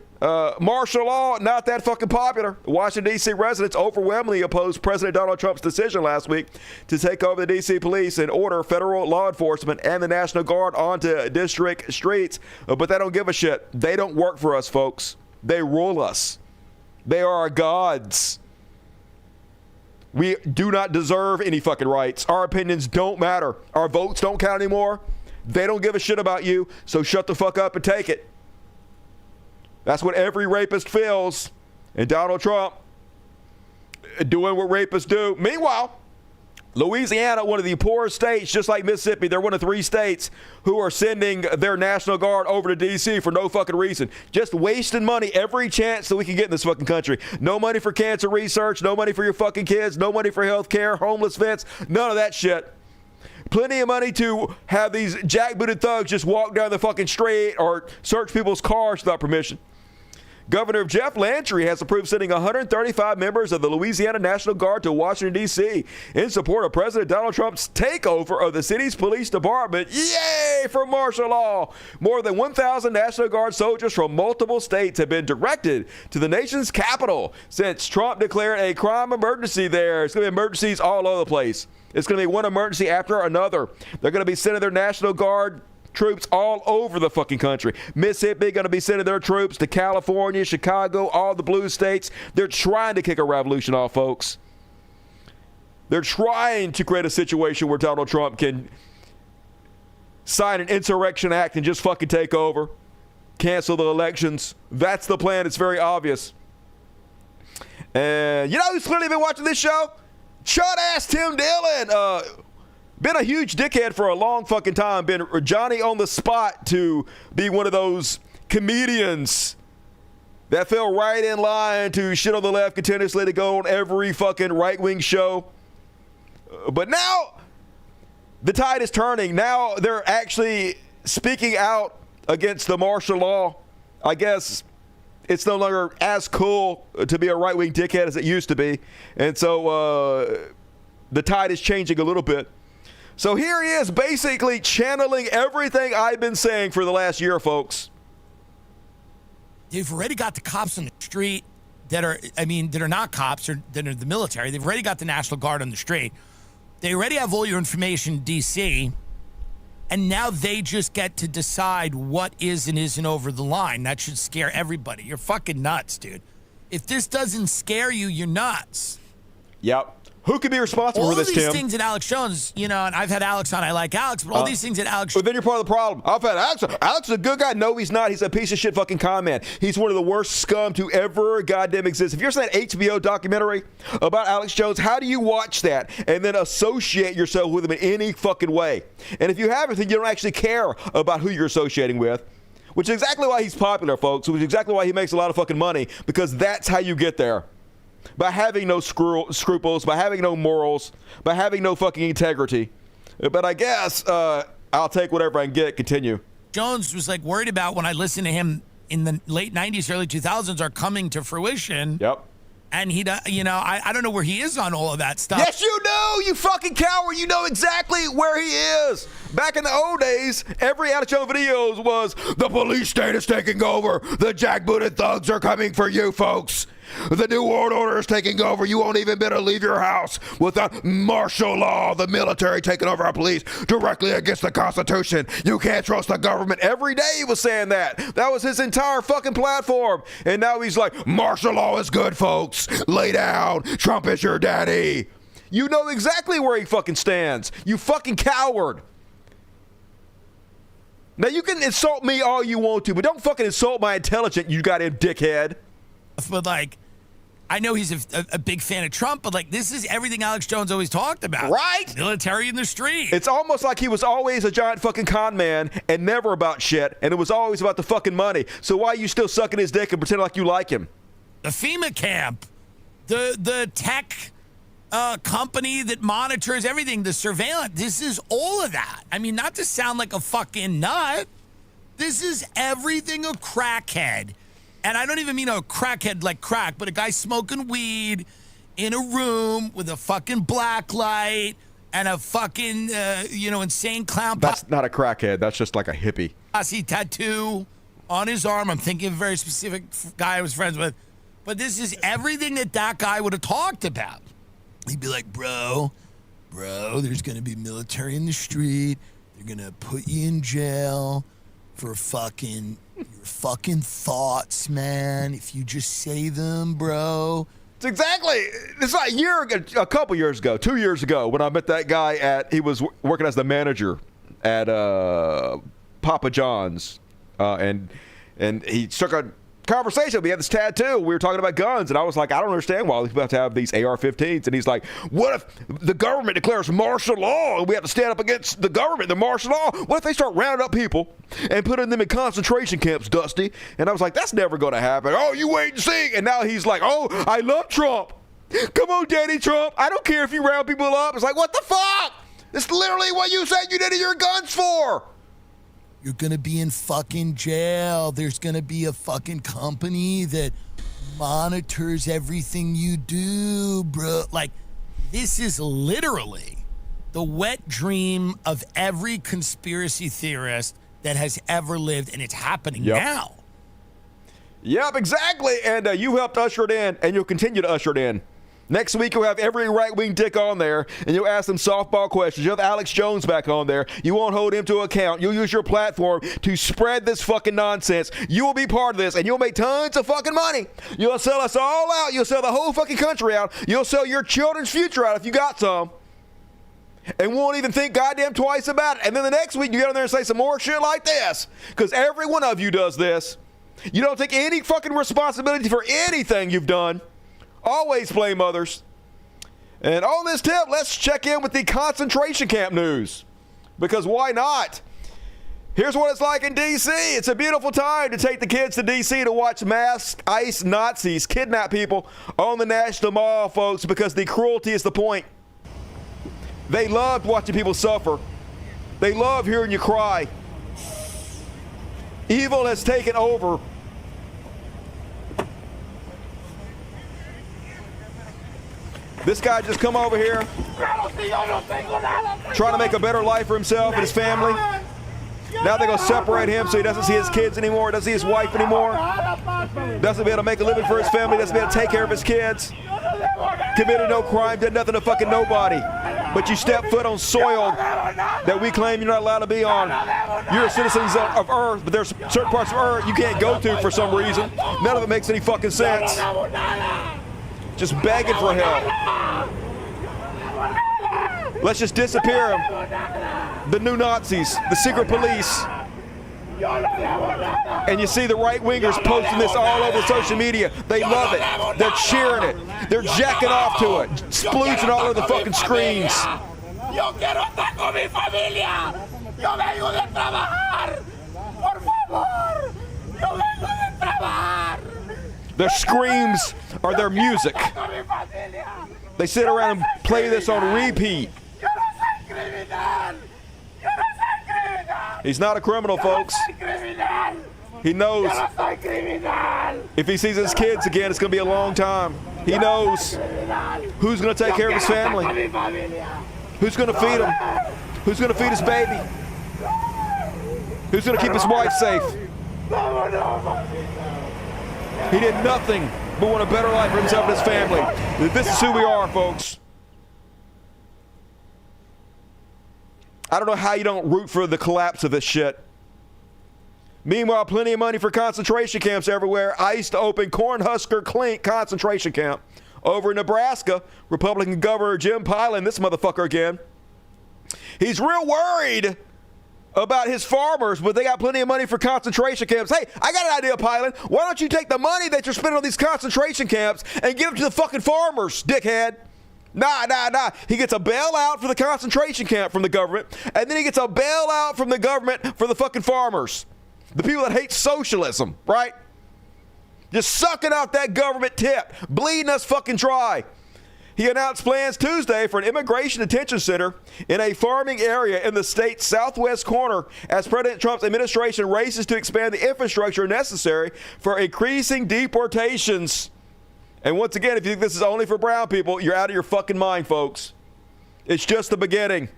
martial law, not that fucking popular. Washington, D.C. residents overwhelmingly opposed President Donald Trump's decision last week to take over the D.C. police and order federal law enforcement and the National Guard onto district streets. But they don't give a shit. They don't work for us, folks. They rule us. They are our gods. We do not deserve any fucking rights. Our opinions don't matter. Our votes don't count anymore. They don't give a shit about you, so shut the fuck up and take it. That's what every rapist feels. And Donald Trump doing what rapists do. Meanwhile, Louisiana, one of the poorest states, just like Mississippi, they're one of 3 states who are sending their National Guard over to D.C. for no fucking reason. Just wasting money every chance that we can get in this fucking country. No money for cancer research, no money for your fucking kids, no money for health care, homeless vets, none of that shit. Plenty of money to have these jackbooted thugs just walk down the fucking street or search people's cars without permission. Governor Jeff Landry has approved sending 135 members of the Louisiana National Guard to Washington, D.C. in support of President Donald Trump's takeover of the city's police department. Yay for martial law! More than 1,000 National Guard soldiers from multiple states have been directed to the nation's capital since Trump declared a crime emergency there. It's going to be emergencies all over the place. It's going to be one emergency after another. They're going to be sending their National Guard troops all over the fucking country. Mississippi going to be sending their troops to California, Chicago, all the blue states. They're trying to kick a revolution off, folks. They're trying to create a situation where Donald Trump can sign an insurrection act and just fucking take over, cancel the elections. That's the plan. It's very obvious. And you know who's clearly been watching this show? Chud-ass Tim Dillon. Been a huge dickhead for a long fucking time. Been Johnny on the spot to be one of those comedians that fell right in line to shit on the left continuously, to go on every fucking right-wing show. But now the tide is turning. Now they're actually speaking out against the martial law. I guess it's no longer as cool to be a right-wing dickhead as it used to be. And so the tide is changing a little bit. So here he is basically channeling everything I've been saying for the last year, folks. They've already got the cops on the street that are not cops or that are the military. They've already got the National Guard on the street. They already have all your information in D.C., and now they just get to decide what is and isn't over the line. That should scare everybody. You're fucking nuts, dude. If this doesn't scare you, you're nuts. Yep. Who could be responsible for this, Tim? All these things that Alex Jones, and I've had Alex on. I like Alex, but all these things that Alex... But then you're part of the problem. I've had Alex. Alex is a good guy. No, he's not. He's a piece of shit fucking con man. He's one of the worst scum to ever goddamn exist. If you're saying that HBO documentary about Alex Jones, how do you watch that and then associate yourself with him in any fucking way? And if you haven't, then you don't actually care about who you're associating with, which is exactly why he's popular, folks, which is exactly why he makes a lot of fucking money, because that's how you get there. By having no scruples, by having no morals, by having no fucking integrity. But I guess I'll take whatever I can get. Continue. Jones was like worried about when I listened to him in the late 90s, early 2000s are coming to fruition. Yep. And he, I don't know where he is on all of that stuff. Yes, you do, you fucking coward. You know exactly where he is. Back in the old days, every Alex Jones videos was, the police state is taking over. The jackbooted thugs are coming for you, folks. The New World Order is taking over. You won't even be able to leave your house without martial law, the military taking over our police directly against the Constitution. You can't trust the government. Every day he was saying that. That was his entire fucking platform. And now he's like, martial law is good, folks. Lay down. Trump is your daddy. You know exactly where he fucking stands. You fucking coward. Now, you can insult me all you want to, but don't fucking insult my intelligence, you goddamn dickhead. But, I know he's a big fan of Trump, but, this is everything Alex Jones always talked about. Right? Military in the street. It's almost like he was always a giant fucking con man and never about shit, and it was always about the fucking money. So why are you still sucking his dick and pretending like you like him? The FEMA camp, the tech company that monitors everything, the surveillance, this is all of that. I mean, not to sound like a fucking nut, this is everything a crackhead. And I don't even mean a crackhead like crack, but a guy smoking weed in a room with a fucking black light and a fucking, insane clown. That's not a crackhead. That's just like a hippie. Posse tattoo on his arm. I'm thinking of a very specific guy I was friends with. But this is everything that guy would have talked about. He'd be like, bro, there's going to be military in the street. They're going to put you in jail for your fucking thoughts, man. If you just say them, bro. It's like a couple years ago, 2 years ago, when I met that guy he was working as the manager at Papa John's, and he struck a conversation. We had this tattoo. We were talking about guns, and I was like, I don't understand why we have to have these AR-15s. And he's like, what if the government declares martial law and we have to stand up against the government, the martial law? What if they start rounding up people and putting them in concentration camps, Dusty? And I was like, that's never going to happen. Oh, you wait and see. And now he's like, oh, I love Trump. Come on, Daddy Trump. I don't care if you round people up. It's like, what the fuck? It's literally what you said you did your guns for. You're going to be in fucking jail. There's going to be a fucking company that monitors everything you do, bro. This is literally the wet dream of every conspiracy theorist that has ever lived, and it's happening now. Yep, exactly. And you helped usher it in, and you'll continue to usher it in. Next week, you'll have every right-wing dick on there, and you'll ask them softball questions. You'll have Alex Jones back on there. You won't hold him to account. You'll use your platform to spread this fucking nonsense. You will be part of this, and you'll make tons of fucking money. You'll sell us all out. You'll sell the whole fucking country out. You'll sell your children's future out if you got some. And won't even think goddamn twice about it. And then the next week, you get on there and say some more shit like this. Because every one of you does this. You don't take any fucking responsibility for anything you've done. Always blame others. And on this tip, let's check in with the concentration camp news. Because why not? Here's what it's like in D.C. It's a beautiful time to take the kids to D.C. to watch masked ICE Nazis kidnap people on the National Mall, folks, because the cruelty is the point. They loved watching people suffer. They love hearing you cry. Evil has taken over. This guy just come over here trying to make a better life for himself and his family. Now they're going to separate him so he doesn't see his kids anymore, doesn't see his wife anymore, doesn't be able to make a living for his family, doesn't be able to take care of his kids. Committed no crime, did nothing to fucking nobody. But you step foot on soil that we claim you're not allowed to be on. You're a citizen of Earth, but there's certain parts of Earth you can't go to for some reason. None of it makes any fucking sense. Just begging for help. Let's just disappear them. The new Nazis, the secret police. And you see the right-wingers posting this all over social media. They love it. They're cheering it. They're jacking off to it. Splooging all over the fucking screens. Yo quiero estar con mi familia. Yo vengo de trabajar. Por favor. Yo vengo de trabajar. Their screams are their music. They sit around and play this on repeat. He's not a criminal, folks. He knows if he sees his kids again, it's going to be a long time. He knows who's going to take care of his family, who's going to feed him, who's going to feed his baby, who's going to keep his wife safe. He did nothing but want a better life for himself and his family. This is who we are, folks. I don't know how you don't root for the collapse of this shit. Meanwhile, plenty of money for concentration camps everywhere. ICE to open Cornhusker Clink concentration camp. Over in Nebraska, Republican Governor Jim Pilot, this motherfucker again, he's real worried about his farmers, but they got plenty of money for concentration camps. Hey, I got an idea, Pilot. Why don't you take the money that you're spending on these concentration camps and give it to the fucking farmers, dickhead? Nah. He gets a bailout for the concentration camp from the government, and then he gets a bailout from the government for the fucking farmers. The people that hate socialism, right? Just sucking out that government tip, bleeding us fucking dry. He announced plans Tuesday for an immigration detention center in a farming area in the state's southwest corner as President Trump's administration races to expand the infrastructure necessary for increasing deportations. And once again, if you think this is only for brown people, you're out of your fucking mind, folks. It's just the beginning.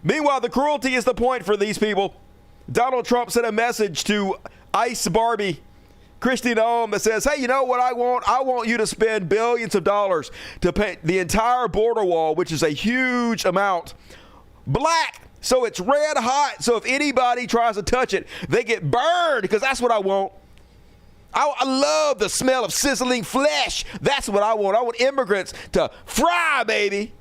Meanwhile, the cruelty is the point for these people. Donald Trump sent a message to ICE Barbie, Kristi Noem, that says, hey, you know what I want? I want you to spend billions of dollars to paint the entire border wall, which is a huge amount, black. So it's red hot. So if anybody tries to touch it, they get burned, because that's what I want. I love the smell of sizzling flesh. That's what I want. I want immigrants to fry, baby.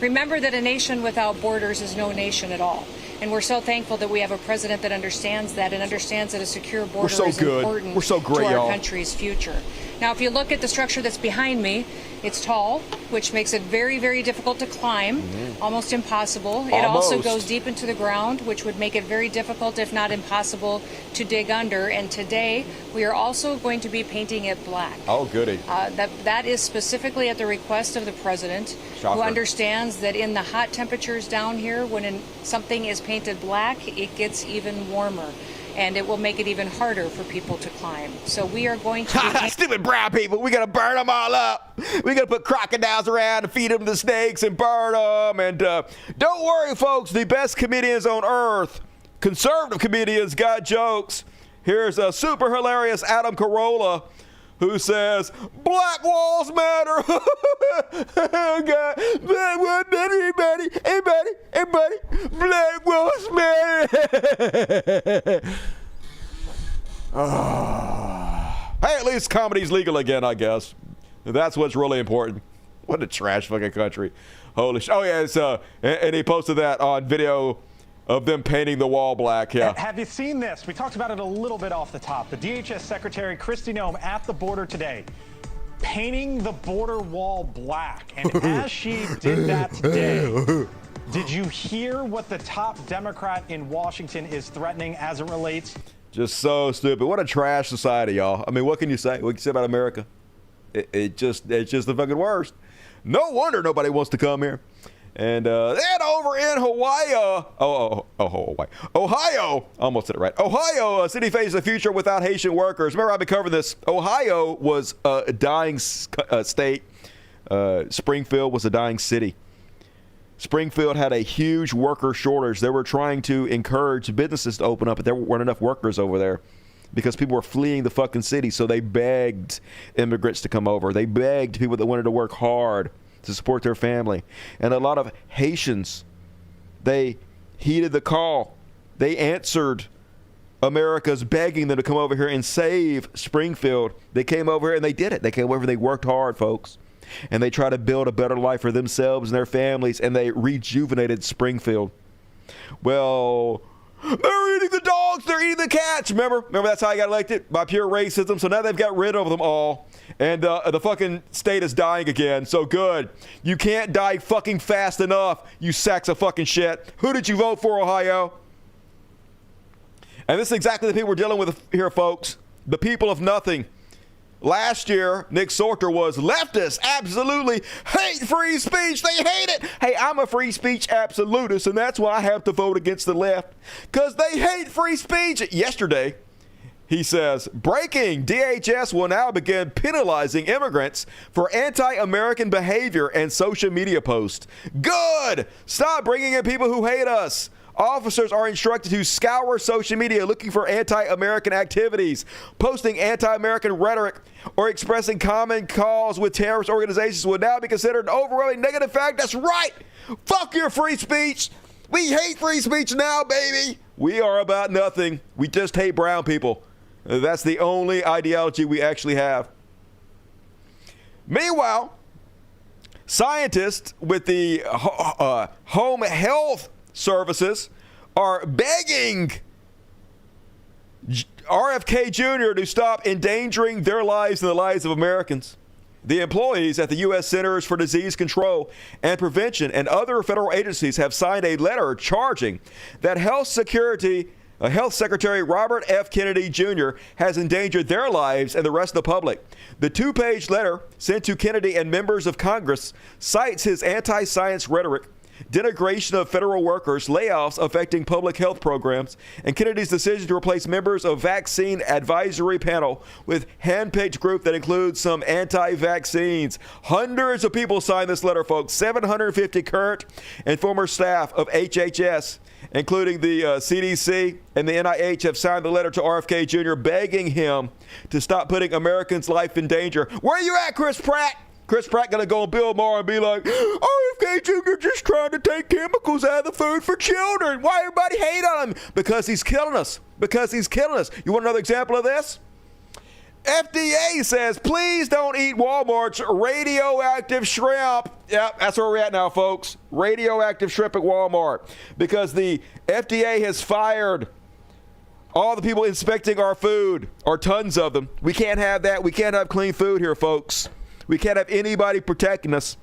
Remember that a nation without borders is no nation at all. And we're so thankful that we have a president that understands that and understands that a secure border is important to our country's future. Now, if you look at the structure that's behind me, it's tall, which makes it very, very difficult to climb, almost impossible. It also goes deep into the ground, which would make it very difficult, if not impossible, to dig under. And today, we are also going to be painting it black. Oh, goody. That is specifically at the request of the president, who understands that in the hot temperatures down here, when something is painted black, it gets even warmer. And it will make it even harder for people to climb. So we are going to... Stupid brown people. We're going to burn them all up. We're going to put crocodiles around and feed them to snakes and burn them. And don't worry, folks. The best comedians on earth, conservative comedians, got jokes. Here's a super hilarious Adam Carolla, who says, black walls matter. God, black walls matter, everybody. Black walls matter. Hey, at least comedy's legal again, I guess. That's what's really important. What a trash fucking country. Holy shit. Oh, yeah, it's, and he posted that on video of them painting the wall black, yeah. Have you seen this? We talked about it a little bit off the top. The DHS Secretary Kristi Noem at the border today, painting the border wall black. And as she did that today, did you hear what the top Democrat in Washington is threatening as it relates? Just so stupid. What a trash society, y'all. I mean, what can you say? What can you say about America? It's just the fucking worst. No wonder nobody wants to come here. And then over in Hawaii, Hawaii, Ohio, almost said it right. Ohio, a city faces a future without Haitian workers. Remember, I've been covering this. Ohio was a dying state. Springfield was a dying city. Springfield had a huge worker shortage. They were trying to encourage businesses to open up, but there weren't enough workers over there because people were fleeing the fucking city. So they begged immigrants to come over. They begged people that wanted to work hard to support their family. And a lot of Haitians, they heeded the call. They answered America's begging them to come over here and save Springfield. They came over here and they did it. They came over and they worked hard, folks. And they tried to build a better life for themselves and their families, and they rejuvenated Springfield. Well, they're eating the dogs, they're eating the cats. Remember that's how I got elected? By pure racism. So now they've got rid of them all. And the fucking state is dying again. So good. You can't die fucking fast enough, you sacks of fucking shit. Who did you vote for, Ohio? And this is exactly the people we're dealing with here, folks. The people of nothing. Last year, Nick Sorter was leftist, absolutely hate free speech. They hate it. Hey, I'm a free speech absolutist, and that's why I have to vote against the left, because they hate free speech. Yesterday, he says, breaking, DHS will now begin penalizing immigrants for anti-American behavior and social media posts. Good. Stop bringing in people who hate us. Officers are instructed to scour social media looking for anti-American activities, posting anti-American rhetoric, or expressing common cause with terrorist organizations will now be considered an overwhelming negative fact. That's right. Fuck your free speech. We hate free speech now, baby. We are about nothing. We just hate brown people. That's the only ideology we actually have. Meanwhile, scientists with the home health services are begging RFK Jr. to stop endangering their lives and the lives of Americans. The employees at the U.S. Centers for Disease Control and Prevention and other federal agencies have signed a letter charging that Health Secretary Robert F. Kennedy Jr. has endangered their lives and the rest of the public. The two-page letter sent to Kennedy and members of Congress cites his anti-science rhetoric, denigration of federal workers, layoffs affecting public health programs, and Kennedy's decision to replace members of vaccine advisory panel with handpicked group that includes some anti-vaccines. Hundreds of people signed this letter, folks. 750 current and former staff of HHS, including the CDC and the NIH, have signed the letter to RFK Jr. begging him to stop putting Americans' life in danger. Where are you at, Chris Pratt? Chris Pratt gonna go on Bill Maher and be like, RFK Jr. just trying to take chemicals out of the food for children. Why everybody hate on him? Because he's killing us. Because he's killing us. You want another example of this? FDA says, please don't eat Walmart's radioactive shrimp. Yep, that's where we're at now, folks. Radioactive shrimp at Walmart. Because the FDA has fired all the people inspecting our food, or tons of them. We can't have that. We can't have clean food here, folks. We can't have anybody protecting us.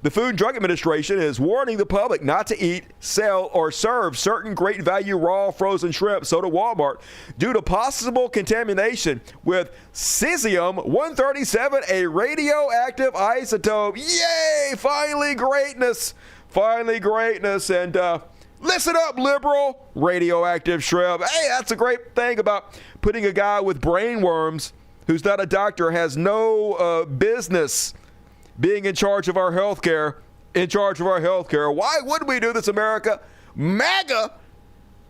The Food and Drug Administration is warning the public not to eat, sell, or serve certain great value raw frozen shrimp sold at Walmart due to possible contamination with cesium-137, a radioactive isotope. Yay! Finally greatness. Finally greatness. And listen up, liberal. Radioactive shrimp. Hey, that's a great thing about putting a guy with brain worms who's not a doctor, has no business being in charge of our health care. Why would we do this, America? MAGA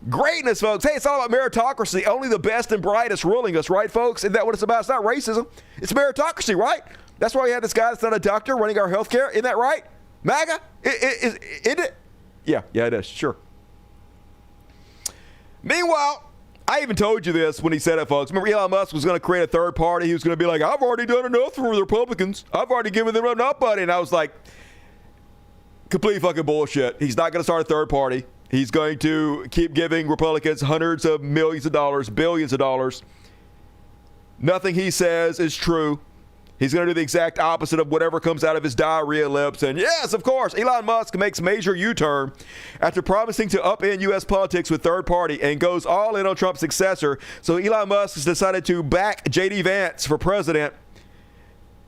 greatness, folks. Hey, it's all about meritocracy. Only the best and brightest ruling us, right, folks? Isn't that what it's about? It's not racism. It's meritocracy, right? That's why we have this guy that's not a doctor running our health care. Isn't that right? MAGA? Isn't it? Yeah, it is. Sure. Meanwhile, I even told you this when he said it, folks. Remember, Elon Musk was going to create a third party. He was going to be like, I've already done enough for the Republicans. I've already given them enough money. And I was like, complete fucking bullshit. He's not going to start a third party. He's going to keep giving Republicans hundreds of millions of dollars, billions of dollars. Nothing he says is true. He's going to do the exact opposite of whatever comes out of his diarrhea lips. And yes, of course, Elon Musk makes major U-turn after promising to upend U.S. politics with third party and goes all in on Trump's successor. So Elon Musk has decided to back J.D. Vance for president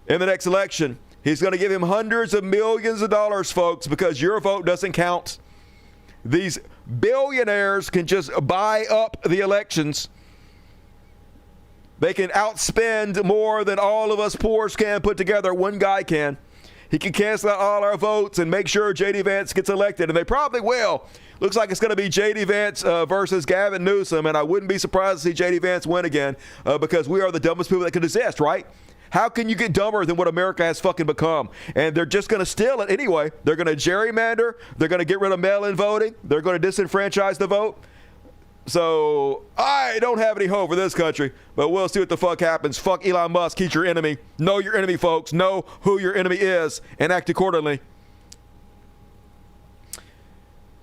in the next election. He's going to give him hundreds of millions of dollars, folks, because your vote doesn't count. These billionaires can just buy up the elections. They can outspend more than all of us poors can put together. One guy can. He can cancel out all our votes and make sure J.D. Vance gets elected, and they probably will. Looks like it's going to be J.D. Vance versus Gavin Newsom, and I wouldn't be surprised to see J.D. Vance win again because we are the dumbest people that could exist, right? How can you get dumber than what America has fucking become? And they're just going to steal it anyway. They're going to gerrymander. They're going to get rid of mail-in voting. They're going to disenfranchise the vote. So I don't have any hope for this country, but we'll see what the fuck happens. Fuck Elon Musk. He's your enemy. Know your enemy, folks. Know who your enemy is and act accordingly.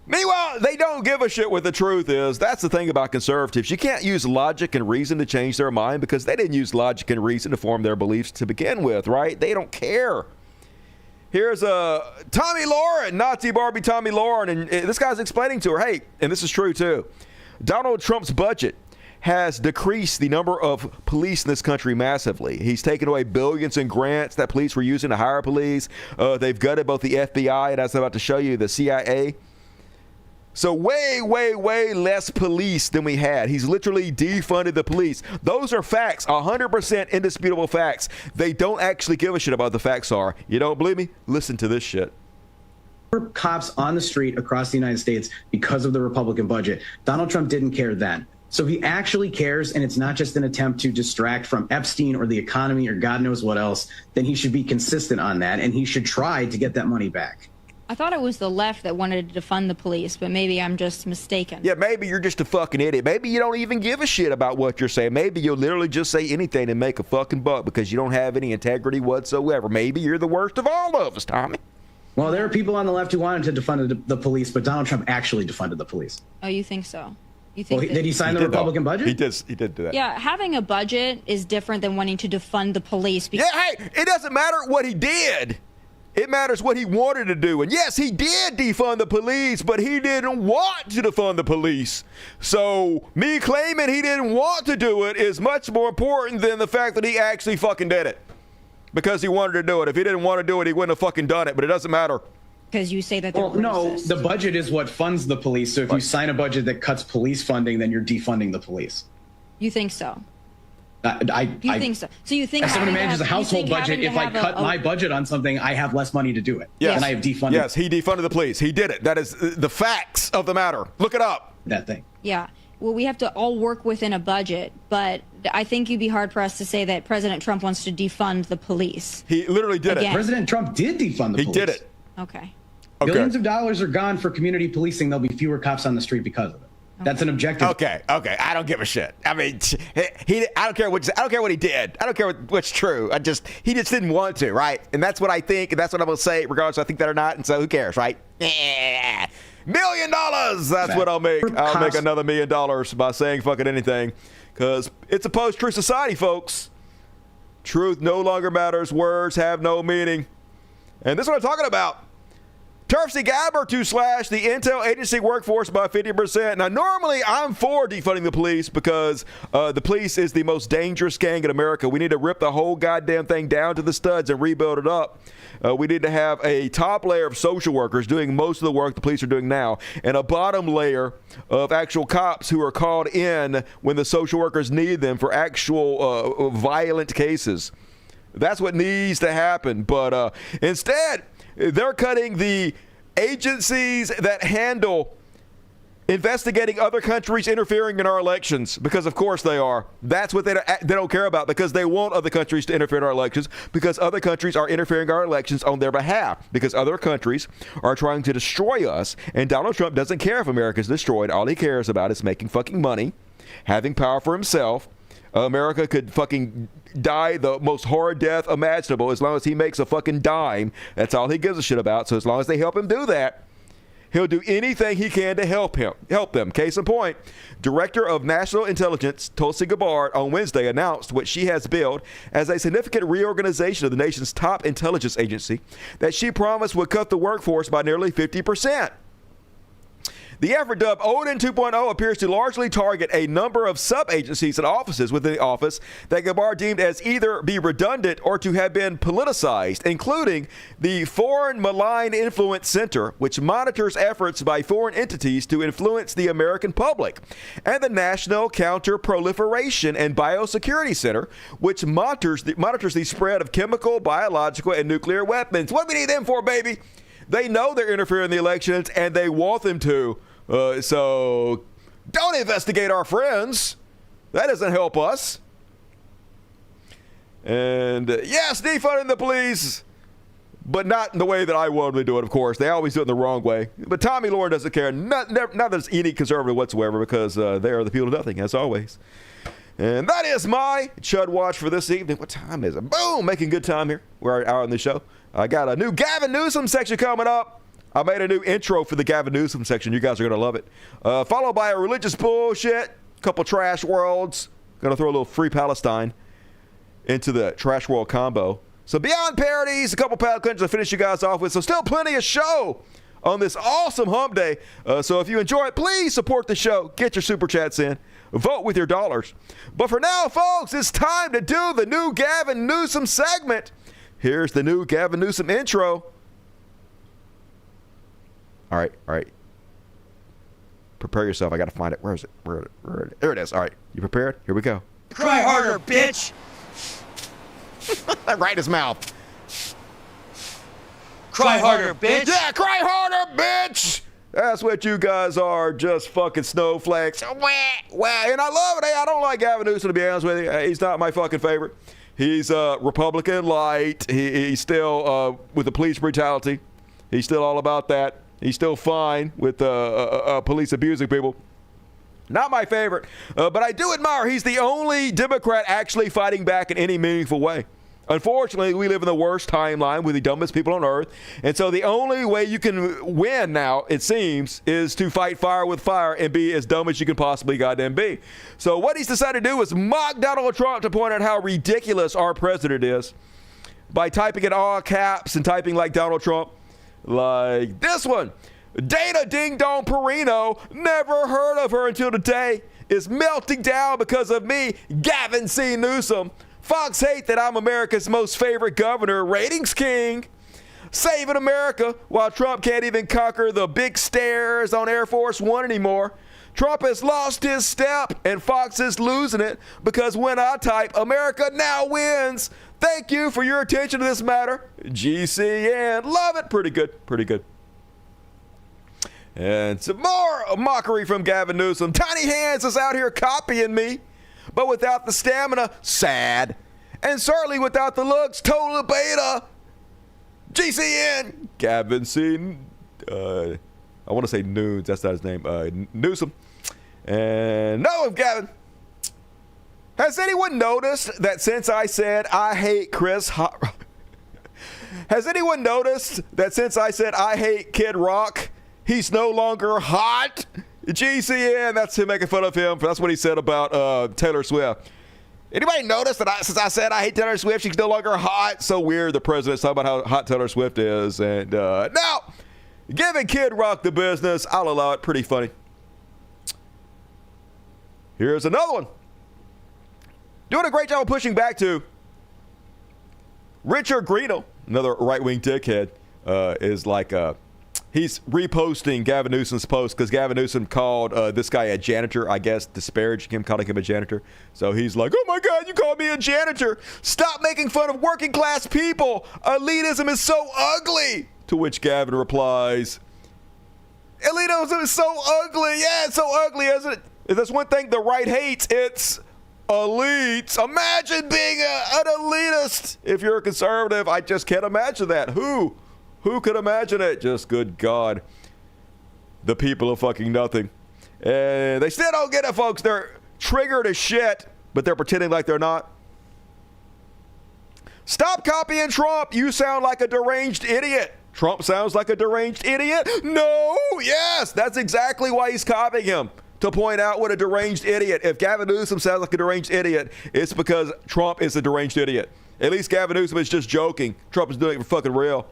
Meanwhile, they don't give a shit what the truth is. That's the thing about conservatives. You can't use logic and reason to change their mind because they didn't use logic and reason to form their beliefs to begin with, right? They don't care. Here's Tommy Lauren, Nazi Barbie Tommy Lauren, and this guy's explaining to her, hey, and this is true too, Donald Trump's budget has decreased the number of police in this country massively. He's taken away billions in grants that police were using to hire police. They've gutted both the FBI and, as I'm about to show you, the CIA. So way, way, way less police than we had. He's literally defunded the police. Those are facts, 100% indisputable facts. They don't actually give a shit about the facts are. You don't believe me? Listen to this shit. Cops on the street across the United States because of the Republican budget. Donald Trump didn't care then. So he actually cares, and it's not just an attempt to distract from Epstein or the economy or God knows what else, then he should be consistent on that, and he should try to get that money back. I thought it was the left that wanted to defund the police, but maybe I'm just mistaken. Yeah, maybe you're just a fucking idiot. Maybe you don't even give a shit about what you're saying. Maybe you'll literally just say anything and make a fucking buck because you don't have any integrity whatsoever. Maybe you're the worst of all of us, Tommy. Well, there are people on the left who wanted to defund the police, but Donald Trump actually defunded the police. Oh, you think so? You think did he sign the Republican budget? He did do that. Yeah, having a budget is different than wanting to defund the police. Yeah, hey, it doesn't matter what he did. It matters what he wanted to do. And yes, he did defund the police, but he didn't want to defund the police. So me claiming he didn't want to do it is much more important than the fact that he actually fucking did it. Because he wanted to do it. If he didn't want to do it, he wouldn't have fucking done it, but it doesn't matter. Because you say that they're racist. No, the budget is what funds the police. So if you sign a budget that cuts police funding, then you're defunding the police. You think so? You think so? So you think as someone who manages a household budget, if I cut my budget on something, I have less money to do it. Yes. And I have defunded. Yes, he defunded the police. He did it. That is the facts of the matter. Look it up. That thing. Yeah. Well, we have to all work within a budget, but I think you'd be hard-pressed to say that President Trump wants to defund the police. He literally did it. President Trump did defund the police. He did it. Okay. Billions of dollars are gone for community policing. There'll be fewer cops on the street because of it. That's an objective. Okay. I don't give a shit. I mean, I don't care what he did. I don't care what's true. He just didn't want to, right? And that's what I think, and that's what I'm gonna say, regardless if I think that or not. And so, who cares, right? $1 million. That's what I'll make. I'll make another $1 million by saying fucking anything, because it's a post-truth society, folks. Truth no longer matters. Words have no meaning, and this is what I'm talking about. Turfsy Gabber to slash the intel agency workforce by 50%. Now, normally I'm for defunding the police because the police is the most dangerous gang in America. We need to rip the whole goddamn thing down to the studs and rebuild it up. We need to have a top layer of social workers doing most of the work the police are doing now, and a bottom layer of actual cops who are called in when the social workers need them for actual violent cases. That's what needs to happen. But instead, they're cutting the agencies that handle investigating other countries interfering in our elections, because of course they are. That's what they don't care about, because they want other countries to interfere in our elections, because other countries are interfering in our elections on their behalf, because other countries are trying to destroy us. And Donald Trump doesn't care if America's destroyed. All he cares about is making fucking money, having power for himself. America could fucking die the most horrid death imaginable as long as he makes a fucking dime. That's all he gives a shit about. So as long as they help him do that, he'll do anything he can to help them. Case in point, Director of National Intelligence Tulsi Gabbard on Wednesday announced what she has billed as a significant reorganization of the nation's top intelligence agency that she promised would cut the workforce by nearly 50%. The effort dubbed Odin 2.0 appears to largely target a number of sub-agencies and offices within the office that Gabar deemed as either be redundant or to have been politicized, including the Foreign Malign Influence Center, which monitors efforts by foreign entities to influence the American public, and the National Counter-Proliferation and Biosecurity Center, which monitors the spread of chemical, biological, and nuclear weapons. What do we need them for, baby? They know they're interfering in the elections, and they want them to. So don't investigate our friends. That doesn't help us. And yes, defunding the police, but not in the way that I want them to do it, of course. They always do it in the wrong way. But Tommy Lauren doesn't care. Not that there's any conservative whatsoever, because they are the people of nothing, as always. And that is my Chud Watch for this evening. What time is it? Boom! Making good time here. We're out on the show. I got a new Gavin Newsom section coming up. I made a new intro for the Gavin Newsom section. You guys are going to love it. Followed by a religious bullshit, couple trash worlds. Going to throw a little free Palestine into the trash world combo. So beyond parodies, a couple pal countries to finish you guys off with. So still plenty of show on this awesome hump day. So if you enjoy it, please support the show. Get your super chats in. Vote with your dollars. But for now, folks, it's time to do the new Gavin Newsom segment. Here's the new Gavin Newsom intro. All right. Prepare yourself. I got to find it. Where is it? There it is. All right. You prepared? Here we go. Cry harder, bitch! Right in his mouth. Cry harder, bitch! Yeah, cry harder, bitch! That's what you guys are, just fucking snowflakes. Wah, wah. And I love it. Hey, I don't like Gavin Newsom, to be honest with you. He's not my fucking favorite. He's Republican light. He's still with the police brutality. He's still all about that. He's still fine with police abusing people. Not my favorite, but I do admire he's the only Democrat actually fighting back in any meaningful way. Unfortunately, we live in the worst timeline with the dumbest people on earth, and so the only way you can win now, it seems, is to fight fire with fire and be as dumb as you can possibly goddamn be. So what he's decided to do is mock Donald Trump to point out how ridiculous our president is by typing in all caps and typing like Donald Trump. Like this one. Dana Ding Dong Perino, never heard of her until today, is melting down because of me, Gavin C. Newsom. Fox hate that I'm America's most favorite governor, ratings king, saving America while Trump can't even conquer the big stairs on Air Force One anymore. Trump has lost his step and Fox is losing it because when I type, America now wins. Thank you for your attention to this matter. GCN. Love it. Pretty good. And some more mockery from Gavin Newsom. Tiny Hands is out here copying me, but without the stamina, sad. And certainly without the looks, total beta. GCN. Gavin C. I want to say Nudes. That's not his name. Newsom. And no, Gavin. Has anyone noticed that since I said I hate Has anyone noticed that since I said I hate Kid Rock, he's no longer hot? GCN, that's him making fun of him. That's what he said about Taylor Swift. Anybody notice that since I said I hate Taylor Swift, she's no longer hot? So weird the president's talking about how hot Taylor Swift is. And now, giving Kid Rock the business, I'll allow it. Pretty funny. Here's another one. Doing a great job of pushing back to Richard Greeno, another right-wing dickhead, is like he's reposting Gavin Newsom's post because Gavin Newsom called this guy a janitor, I guess, disparaging him, calling him a janitor. So he's like, oh my God, you called me a janitor. Stop making fun of working class people. Elitism is so ugly. To which Gavin replies, elitism is so ugly. Yeah, it's so ugly, isn't it? If there's one thing the right hates, it's elites. Imagine being an elitist if you're a conservative. I just can't imagine that. Who could imagine it? Just good God. The people of fucking nothing. And they still don't get it, folks. They're triggered as shit, but they're pretending like they're not. Stop copying Trump. You sound like a deranged idiot. Trump sounds like a deranged idiot? No. Yes, that's exactly why he's copying him. To point out what a deranged idiot. If Gavin Newsom sounds like a deranged idiot, it's because Trump is a deranged idiot. At least Gavin Newsom is just joking. Trump is doing it for fucking real.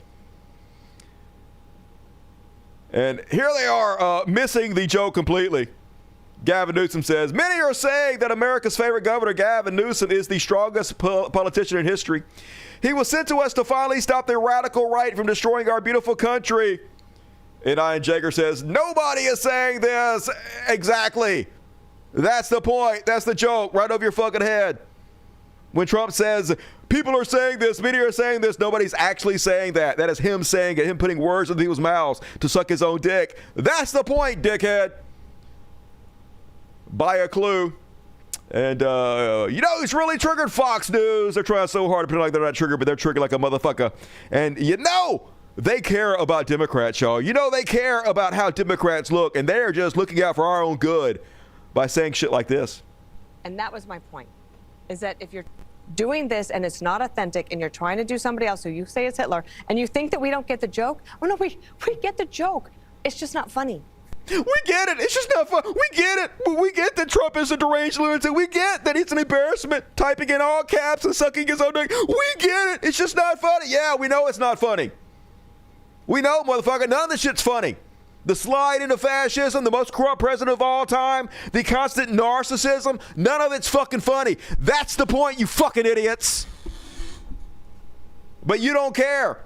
And here they are missing the joke completely. Gavin Newsom says, many are saying that America's favorite governor, Gavin Newsom, is the strongest politician in history. He was sent to us to finally stop the radical right from destroying our beautiful country. And Ian Jager says, nobody is saying this. Exactly. That's the point. That's the joke right over your fucking head. When Trump says, people are saying this, media are saying this, nobody's actually saying that. That is him saying it, him putting words in people's mouths to suck his own dick. That's the point, dickhead. Buy a clue. And, it's really triggered Fox News. They're trying so hard to pretend like they're not triggered, but they're triggered like a motherfucker. And they care about Democrats, y'all. They care about how Democrats look, and they're just looking out for our own good by saying shit like this. And that was my point, is that if you're doing this and it's not authentic and you're trying to do somebody else who you say is Hitler, and you think that we don't get the joke, no, we get the joke. It's just not funny. We get it. It's just not fun. We get it. We get that Trump is a deranged lunatic. We get that he's an embarrassment, typing in all caps and sucking his own dick. We get it. It's just not funny. Yeah, we know it's not funny. We know, motherfucker, none of this shit's funny. The slide into fascism, the most corrupt president of all time, the constant narcissism, none of it's fucking funny. That's the point, you fucking idiots. But you don't care.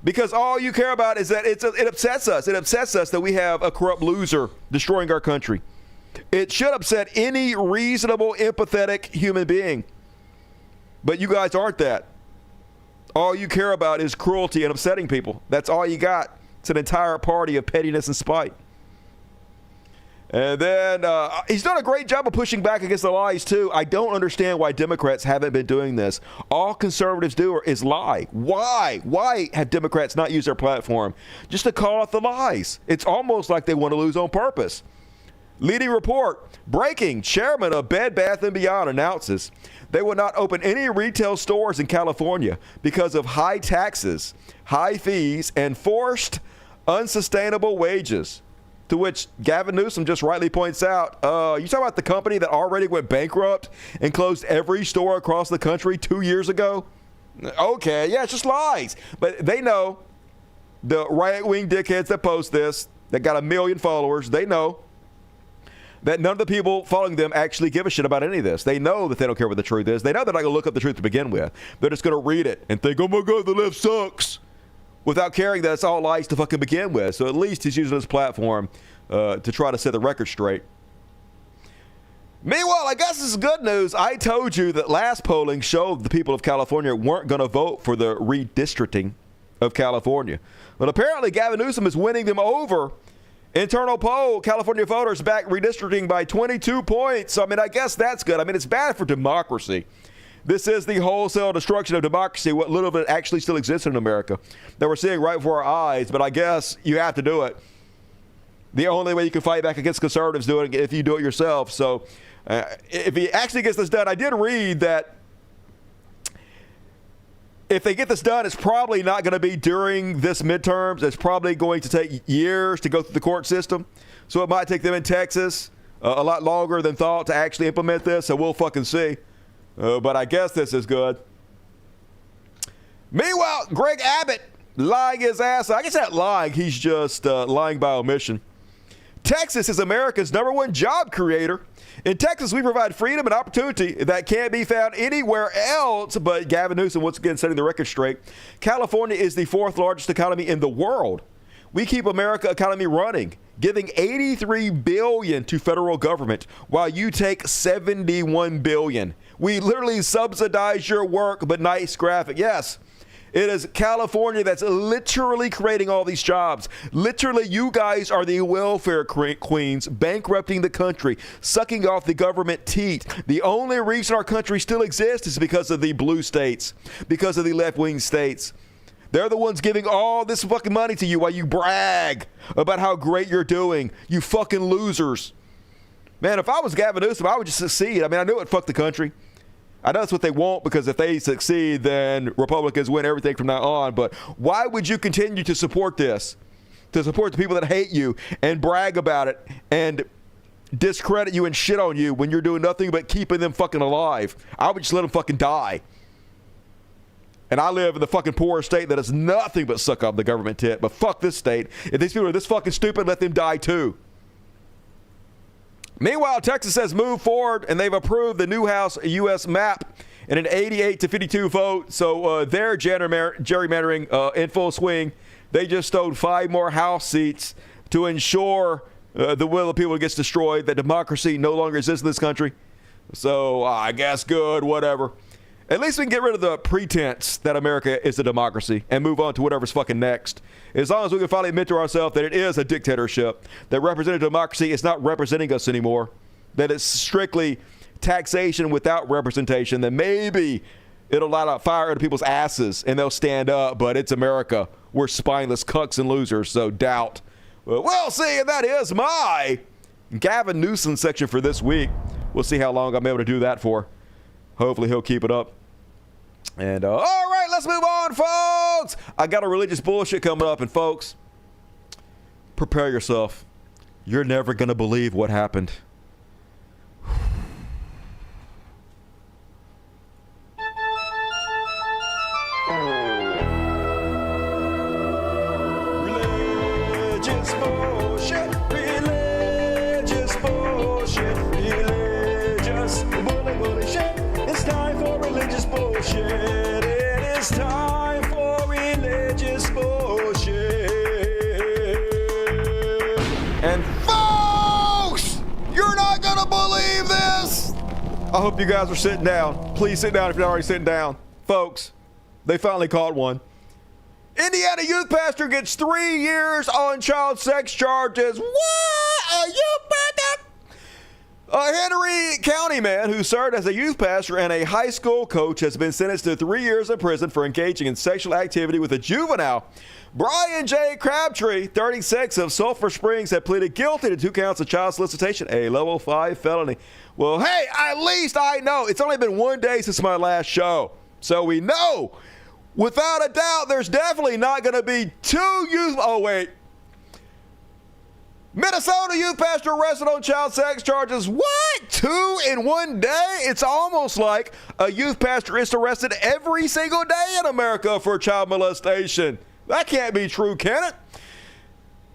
Because all you care about is that it upsets us. It upsets us that we have a corrupt loser destroying our country. It should upset any reasonable, empathetic human being. But you guys aren't that. All you care about is cruelty and upsetting people. That's all you got. It's an entire party of pettiness and spite. And then he's done a great job of pushing back against the lies, too. I don't understand why Democrats haven't been doing this. All conservatives do is lie. Why? Why have Democrats not used their platform just to call out the lies? It's almost like they want to lose on purpose. Leading report, breaking, chairman of Bed Bath & Beyond announces they will not open any retail stores in California because of high taxes, high fees, and forced unsustainable wages. To which Gavin Newsom just rightly points out, you talking about the company that already went bankrupt and closed every store across the country 2 years ago? Okay, yeah, it's just lies. But they know, the right-wing dickheads that post this, that got 1 million followers, they know that none of the people following them actually give a shit about any of this. They know that they don't care what the truth is. They know they're not going to look up the truth to begin with. They're just going to read it and think, oh my God, the left sucks, without caring that it's all lies to fucking begin with. So at least he's using his platform to try to set the record straight. Meanwhile, I guess this is good news. I told you that last polling showed the people of California weren't going to vote for the redistricting of California. But apparently Gavin Newsom is winning them over. Internal poll, California voters back redistricting by 22 points. So, I guess that's good. It's bad for democracy. This is the wholesale destruction of democracy, what little of it actually still exists in America, that we're seeing right before our eyes. But I guess you have to do it. The only way you can fight back against conservatives doing it if you do it yourself. So if he actually gets this done, I did read that if they get this done, it's probably not going to be during this midterms. It's probably going to take years to go through the court system. So it might take them in Texas a lot longer than thought to actually implement this. So we'll fucking see. But I guess this is good. Meanwhile, Greg Abbott lying his ass. I guess not lying. He's just lying by omission. Texas is America's #1 job creator. In Texas, we provide freedom and opportunity that can't be found anywhere else. But Gavin Newsom, once again, setting the record straight. California is the 4th largest economy in the world. We keep America economy running, giving $83 billion to federal government while you take $71 billion. We literally subsidize your work, but nice graphic. Yes, it is California that's literally creating all these jobs. Literally, you guys are the welfare queens, bankrupting the country, sucking off the government teat. The only reason our country still exists is because of the blue states, because of the left-wing states. They're the ones giving all this fucking money to you while you brag about how great you're doing. You fucking losers. Man, if I was Gavin Newsom, I would just succeed. I knew it would fuck the country. I know that's what they want, because if they succeed, then Republicans win everything from now on. But why would you continue to support this? To support the people that hate you and brag about it and discredit you and shit on you when you're doing nothing but keeping them fucking alive? I would just let them fucking die. And I live in the fucking poorest state that is nothing but suck up the government tit. But fuck this state. If these people are this fucking stupid, let them die too. Meanwhile, Texas has moved forward and they've approved the new House U.S. map in an 88-52 vote. So their gerrymandering in full swing. They just stole 5 more House seats to ensure the will of people gets destroyed, that democracy no longer exists in this country. So I guess good, whatever. At least we can get rid of the pretense that America is a democracy and move on to whatever's fucking next. As long as we can finally admit to ourselves that it is a dictatorship, that representative democracy is not representing us anymore, that it's strictly taxation without representation, then maybe it'll light up fire into people's asses and they'll stand up. But it's America. We're spineless cucks and losers, so doubt. Well, we'll see, and that is my Gavin Newsom section for this week. We'll see how long I'm able to do that for. Hopefully he'll keep it up. And all right, let's move on, folks. I got a religious bullshit coming up, and folks, prepare yourself. You're never going to believe what happened. Religious bullshit, religious bullshit, religious bullshit. It's time for religious bullshit. It is time for religious bullshit. And folks, you're not gonna believe this. I hope you guys are sitting down. Please sit down if you're not already sitting down. Folks, they finally caught one. Indiana youth pastor gets 3 years on child sex charges. What? Are you better? A Henry County man who served as a youth pastor and a high school coach has been sentenced to 3 years in prison for engaging in sexual activity with a juvenile. Brian J. Crabtree, 36, of Sulphur Springs, had pleaded guilty to 2 counts of child solicitation, a level 5 felony. Well, hey, at least I know. It's only been 1 day since my last show. So we know, without a doubt, there's definitely not going to be 2 youth... Oh, wait. Minnesota youth pastor arrested on child sex charges. What? 2 in 1 day? It's almost like a youth pastor is arrested every single day in America for child molestation. That can't be true, can it?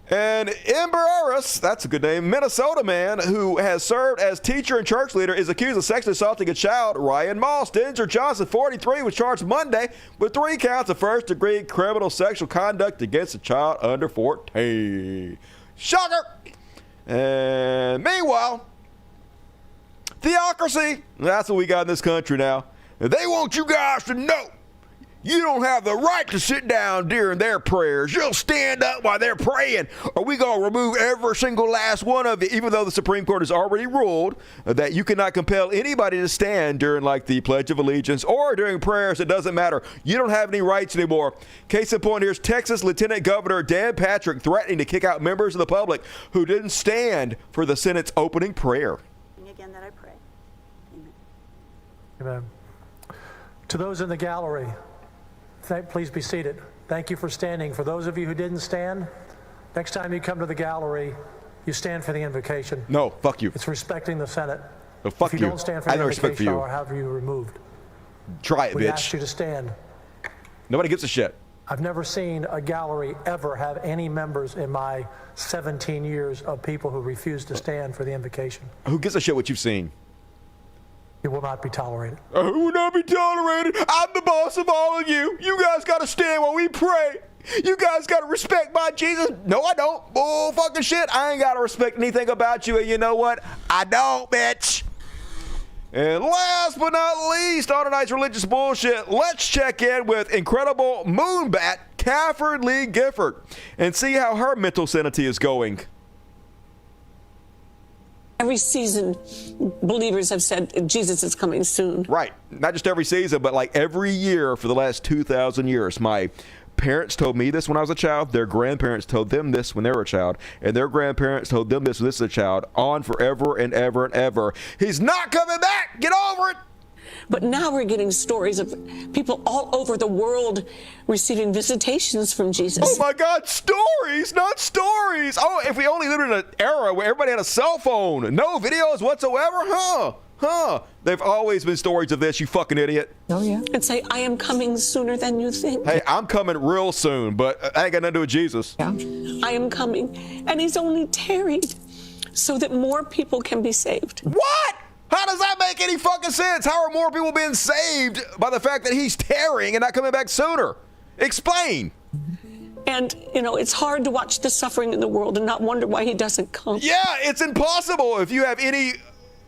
And Embarrass, that's a good name, Minnesota man who has served as teacher and church leader is accused of sexually assaulting a child. Ryan Moss Denzer Johnson, 43, was charged Monday with 3 counts of first-degree criminal sexual conduct against a child under 14. Shocker! And meanwhile, theocracy, that's what we got in this country now. They want you guys to know you don't have the right to sit down during their prayers. You'll stand up while they're praying, or we going to remove every single last one of you, even though the Supreme Court has already ruled that you cannot compel anybody to stand during, like, the Pledge of Allegiance or during prayers. It doesn't matter. You don't have any rights anymore. Case in point, here's Texas Lieutenant Governor Dan Patrick threatening to kick out members of the public who didn't stand for the Senate's opening prayer. Again that I pray. Amen. To those in the gallery, please be seated. Thank you for standing. For those of you who didn't stand, next time you come to the gallery, you stand for the invocation. No, fuck you. It's respecting the Senate. No, fuck if you don't stand for the invocation, I'll have you removed. Try it, we bitch. asked you to stand. Nobody gives a shit. I've never seen a gallery ever have any members in my 17 years of people who refuse to stand for the invocation. Who gives a shit what you've seen? It will not be tolerated. It will not be tolerated. I'm the boss of all of you. You guys got to stand while we pray. You guys got to respect my Jesus. No, I don't. Bull fucking shit. I ain't got to respect anything about you. And you know what? I don't, bitch. And last but not least, on tonight's religious bullshit, let's check in with incredible moonbat Cafford Lee Gifford and see how her mental sanity is going. Every season, believers have said Jesus is coming soon. Right. Not just every season, but like every year for the last 2,000 years. My parents told me this when I was a child. Their grandparents told them this when they were a child. And their grandparents told them this when this was a child. On forever and ever and ever. He's not coming back. Get over it. But now we're getting stories of people all over the world receiving visitations from Jesus. Oh my God, stories, not stories. Oh, if we only lived in an era where everybody had a cell phone, no videos whatsoever, huh? They've always been stories of this, you fucking idiot. Oh, yeah. And say, I am coming sooner than you think. Hey, I'm coming real soon, but I ain't got nothing to do with Jesus. Yeah. I am coming. And he's only tarried so that more people can be saved. What? How does that make any fucking sense? How are more people being saved by the fact that he's tarrying and not coming back sooner? Explain. And, you know, it's hard to watch the suffering in the world and not wonder why he doesn't come. Yeah, it's impossible if you have any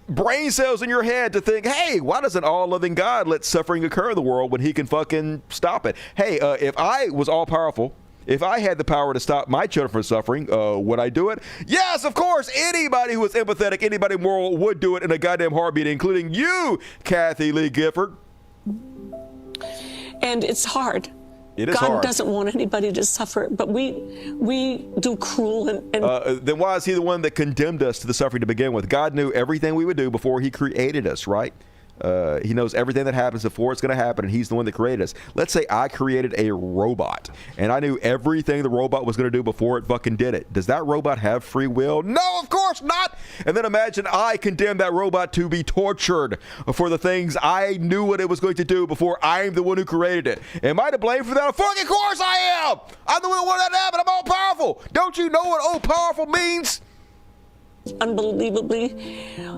brain cells in your head to think, hey, why doesn't all-loving God let suffering occur in the world when he can fucking stop it? Hey, if I was all-powerful, if I had the power to stop my children from suffering, would I do it? Yes, of course. Anybody who is empathetic, anybody moral would do it in a goddamn heartbeat, including you, Kathy Lee Gifford. And it's hard. It is God hard. doesn't want anybody to suffer, but we do cruel and then why is he the one that condemned us to the suffering to begin with? God knew everything we would do before he created us, right? He knows everything that happens before it's going to happen, and he's the one that created us. Let's say I created a robot, and I knew everything the robot was going to do before it fucking did it. Does that robot have free will? No, of course not. And then imagine I condemned that robot to be tortured for the things I knew what it was going to do before I'm the one who created it. Am I to blame for that? Of fucking course I am. I'm the one who wanted that to happen. I'm all powerful. Don't you know what all powerful means? unbelievably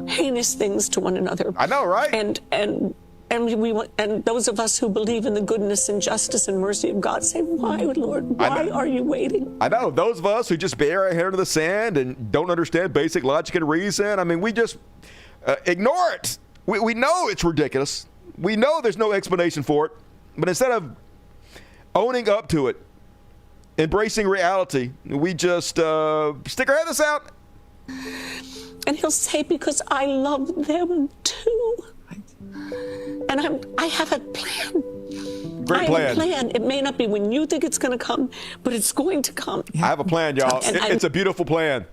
heinous things to one another. I know, right? And those of us who believe in the goodness and justice and mercy of God say, why, Lord, why are you waiting? I know. Those of us who just bury our head in the sand and don't understand basic logic and reason, I mean, we just ignore it. We know it's ridiculous. We know there's no explanation for it. But instead of owning up to it, embracing reality, we just stick our heads out. And he'll say, because I love them too. And I have a plan. Great plan. I have a plan. It may not be when you think it's going to come, but it's going to come. I have a plan, y'all. It's a beautiful plan.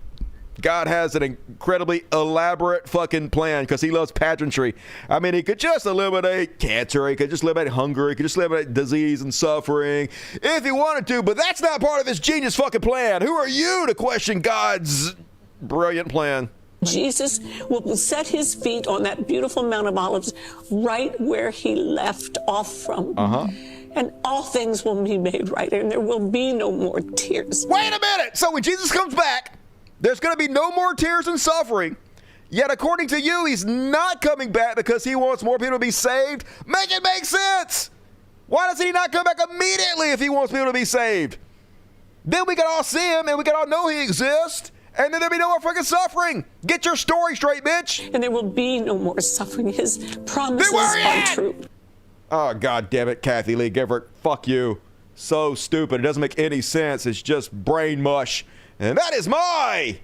God has an incredibly elaborate fucking plan because he loves pageantry. I mean, he could just eliminate cancer. He could just eliminate hunger. He could just eliminate disease and suffering if he wanted to, but that's not part of his genius fucking plan. Who are you to question God's brilliant plan? Jesus will set his feet on that beautiful Mount of Olives right where he left off from. And all things will be made right, and there will be no more tears. Wait a minute! So when Jesus comes back, there's going to be no more tears and suffering. Yet according to you, he's not coming back because he wants more people to be saved? Make it make sense! Why doesn't he not come back immediately if he wants people to be saved? Then we can all see him and we can all know he exists. And then there'll be no more fucking suffering. Get your story straight, bitch. And there will be no more suffering. His promises are true. Oh, God damn it, Kathy Lee Gifford. Fuck you. So stupid. It doesn't make any sense. It's just brain mush. And that is my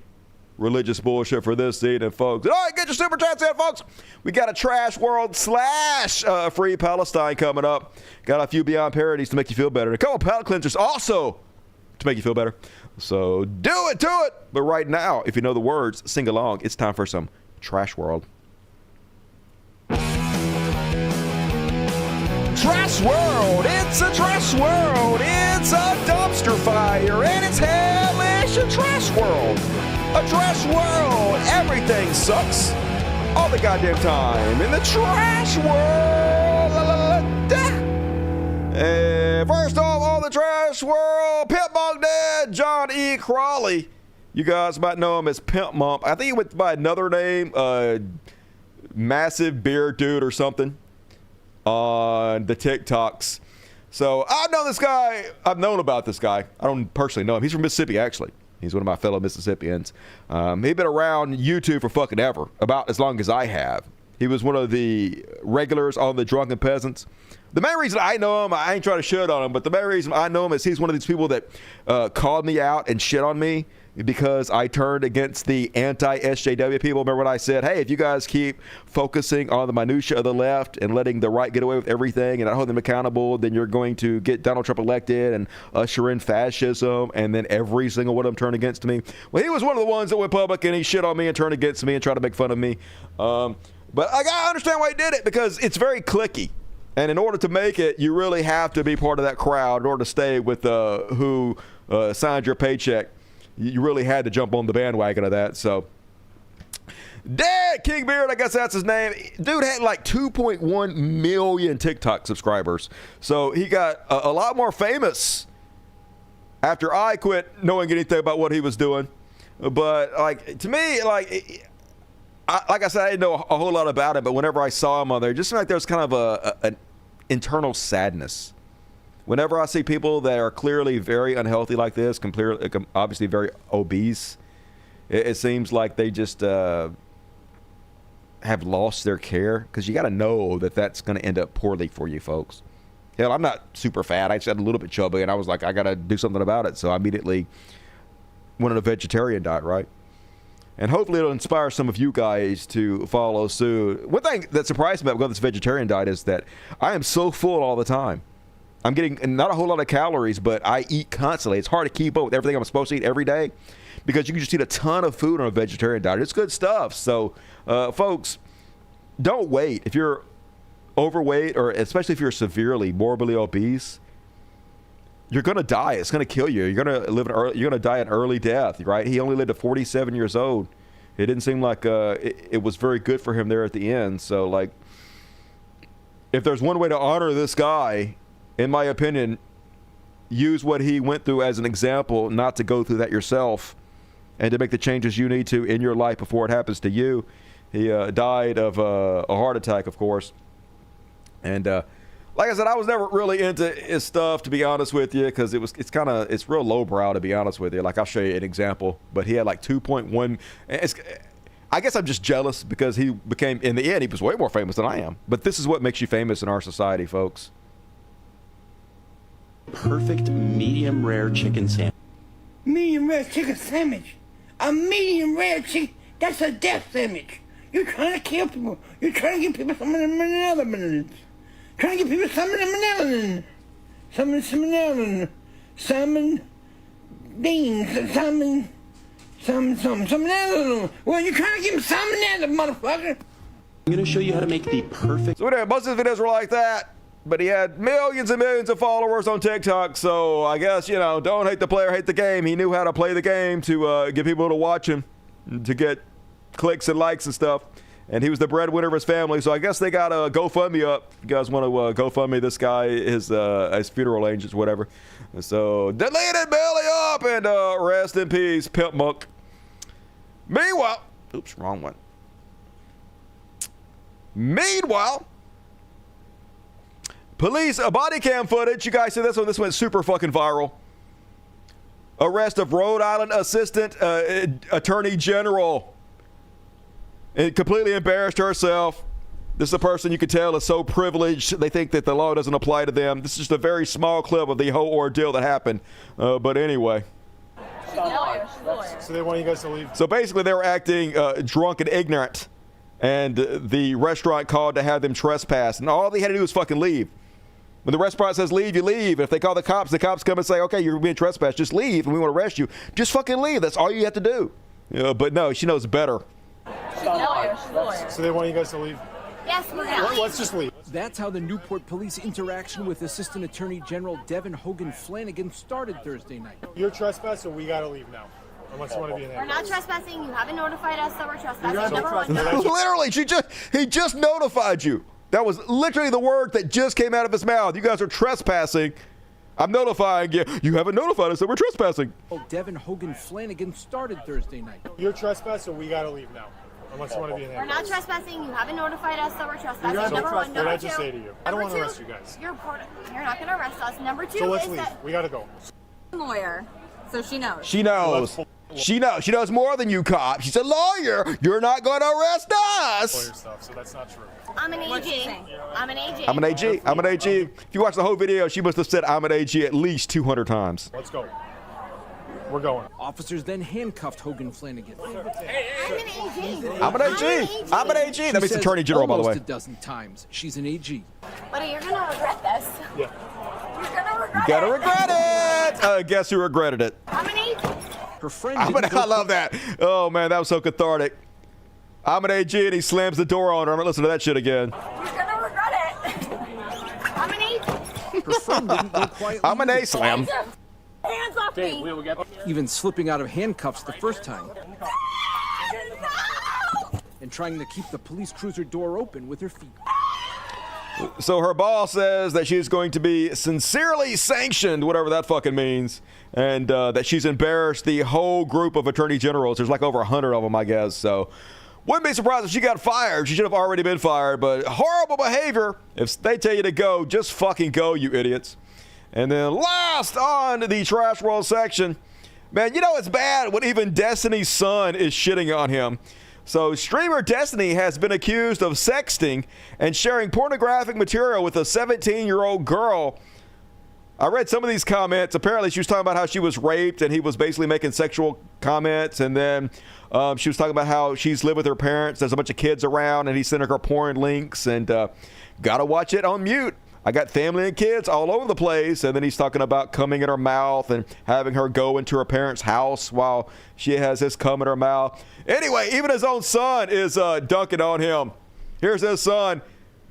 religious bullshit for this evening, folks. All right, get your super chats in, folks. We got a Trash World / Free Palestine coming up. Got a few Beyond parodies to make you feel better. And a couple palate cleansers also to make you feel better. So do it. But right now, if you know the words, sing along. It's time for some Trash World. Trash World. It's a trash world. It's a dumpster fire. And it's hellish. A trash world. A trash world. Everything sucks all the goddamn time in the trash world. And first off, on the trash world, Pimpmunk dead, John E. Crawley. You guys might know him as Pimpmunk. I think he went by another name, Massive Beard Dude or something on the TikToks. So I've known about this guy. I don't personally know him. He's from Mississippi, actually. He's one of my fellow Mississippians. He's been around YouTube for fucking ever, about as long as I have. He was one of the regulars on the Drunken Peasants. The main reason I know him, I ain't trying to shit on him, but the main reason I know him is he's one of these people that called me out and shit on me because I turned against the anti-SJW people. Remember when I said, hey, if you guys keep focusing on the minutia of the left and letting the right get away with everything and not hold them accountable, then you're going to get Donald Trump elected and usher in fascism, and then every single one of them turn against me. Well, he was one of the ones that went public and he shit on me and turned against me and tried to make fun of me. But I gotta understand why he did it, because it's very cliquey. And in order to make it, you really have to be part of that crowd in order to stay with who signed your paycheck. You really had to jump on the bandwagon of that. So Dead King Beard, I guess that's his name. Dude had like 2.1 million TikTok subscribers. So he got a lot more famous after I quit knowing anything about what he was doing. But like to me, like I said, I didn't know a whole lot about it. But whenever I saw him on there, it just seemed like there was kind of an internal sadness. Whenever I see people that are clearly very unhealthy like this, obviously very obese, it seems like they just have lost their care, because you got to know that that's going to end up poorly for you folks. Hell, I'm not super fat. I just had a little bit chubby, and I was like, I got to do something about it. So I immediately went on a vegetarian diet, right? And hopefully it'll inspire some of you guys to follow suit. One thing that surprised me about going on this vegetarian diet is that I am so full all the time. I'm getting not a whole lot of calories, but I eat constantly. It's hard to keep up with everything I'm supposed to eat every day, because you can just eat a ton of food on a vegetarian diet. It's good stuff. So, folks, don't wait. If you're overweight, or especially if you're severely morbidly obese, you're going to die. It's going to kill you. You're going to die an early death, right? He only lived to 47 years old. It didn't seem like it was very good for him there at the end. So, like, if there's one way to honor this guy, in my opinion, use what he went through as an example, not to go through that yourself, and to make the changes you need to in your life before it happens to you. He died of a heart attack, of course. And like I said, I was never really into his stuff, to be honest with you, because it's real lowbrow, to be honest with you. Like, I'll show you an example. But he had like 2.1. I guess I'm just jealous, because he became, in the end, he was way more famous than I am. But this is what makes you famous in our society, folks. Perfect medium rare chicken sandwich. Medium rare chicken sandwich. A medium rare chicken. That's a death sandwich. You're trying to kill people. You're trying to give people some of the melanin. Trying to give people some of the melanin. Some melanin. Salmon beans. Salmon. Some melanin. Well, you're trying to give them some melanin, motherfucker. I'm going to show you how to make the perfect. So anyway, most of his videos were like that. But he had millions and millions of followers on TikTok, so I guess, don't hate the player, hate the game. He knew how to play the game to get people to watch him, to get clicks and likes and stuff. And he was the breadwinner of his family, so I guess they got a GoFundMe up. You guys want to GoFundMe this guy, his funeral arrangements, whatever. So, deleted belly up, and rest in peace, Pimpmunk. Meanwhile, oops, wrong one. Meanwhile, police body cam footage. You guys see this one? This went super fucking viral. Arrest of Rhode Island Assistant Attorney General. And completely embarrassed herself. This is a person you can tell is so privileged. They think that the law doesn't apply to them. This is just a very small clip of the whole ordeal that happened. But anyway. So they want you guys to leave? So basically they were acting drunk and ignorant. And the restaurant called to have them trespass. And all they had to do was fucking leave. When the restaurant says leave, you leave. If they call the cops come and say, okay, you're being trespassed, just leave, and we want to arrest you. Just fucking leave. That's all you have to do. But no, she knows better. So they want you guys to leave? Yes, we're going. Let's just leave. That's how the Newport police interaction with Assistant Attorney General Devin Hogan Flanagan started Thursday night. You're trespassing, so we got to leave now. Unless you want to be in there. We're not trespassing. You haven't notified us that we're trespassing. Literally, he just notified you. That was literally the word that just came out of his mouth. You guys are trespassing. I'm notifying you. You haven't notified us that we're trespassing. Devin Hogan Flanagan started Thursday night. You're trespassing, so we got to leave now. Unless you want to be in there. We're not trespassing. You haven't notified us that we're trespassing. Number one. What did I just say to you? I don't want to arrest you guys. You're not going to arrest us. Number two so let's is leave. that We got to go. Lawyer, so she knows. She knows. She knows more than you, cop. She's a lawyer. You're not going to arrest us. Lawyer stuff, so that's not true. I'm an AG. I'm an AG. I'm an AG. I'm an AG. If you watch the whole video, she must have said I'm an AG at least 200 times. Let's go. We're going. Officers then handcuffed Hogan Flanagan. I'm an AG. I'm an AG. I'm an AG. That means Attorney General, by the way. Almost a dozen times. She's an AG. But you're going to regret this. Yeah. You're going to regret it. You gotta regret it. Guess who regretted it? I'm an AG. Her friend. I love that. Oh man, that was so cathartic. I'm an AG and he slams the door on her. I'm gonna listen to that shit again. You're gonna regret it. I'm an AG. Her friend didn't go quietly. I'm an A-slam. Hands off me. Even slipping out of handcuffs the first time. No! and trying to keep the police cruiser door open with her feet. So her boss says that she's going to be sincerely sanctioned, whatever that fucking means, and that she's embarrassed the whole group of attorney generals. There's like over 100 of them, I guess. So wouldn't be surprised if she got fired. She should have already been fired, but horrible behavior. If they tell you to go, just fucking go, you idiots. And then last on the trash world section, man, you know it's bad when even Destiny's son is shitting on him. So streamer Destiny has been accused of sexting and sharing pornographic material with a 17-year-old girl. I read some of these comments. Apparently she was talking about how she was raped and he was basically making sexual comments. And then she was talking about how she's lived with her parents. There's a bunch of kids around and he's sending her porn links and gotta watch it on mute. I got family and kids all over the place. And then he's talking about coming in her mouth and having her go into her parents' house while she has his cum in her mouth. Anyway, even his own son is dunking on him. Here's his son.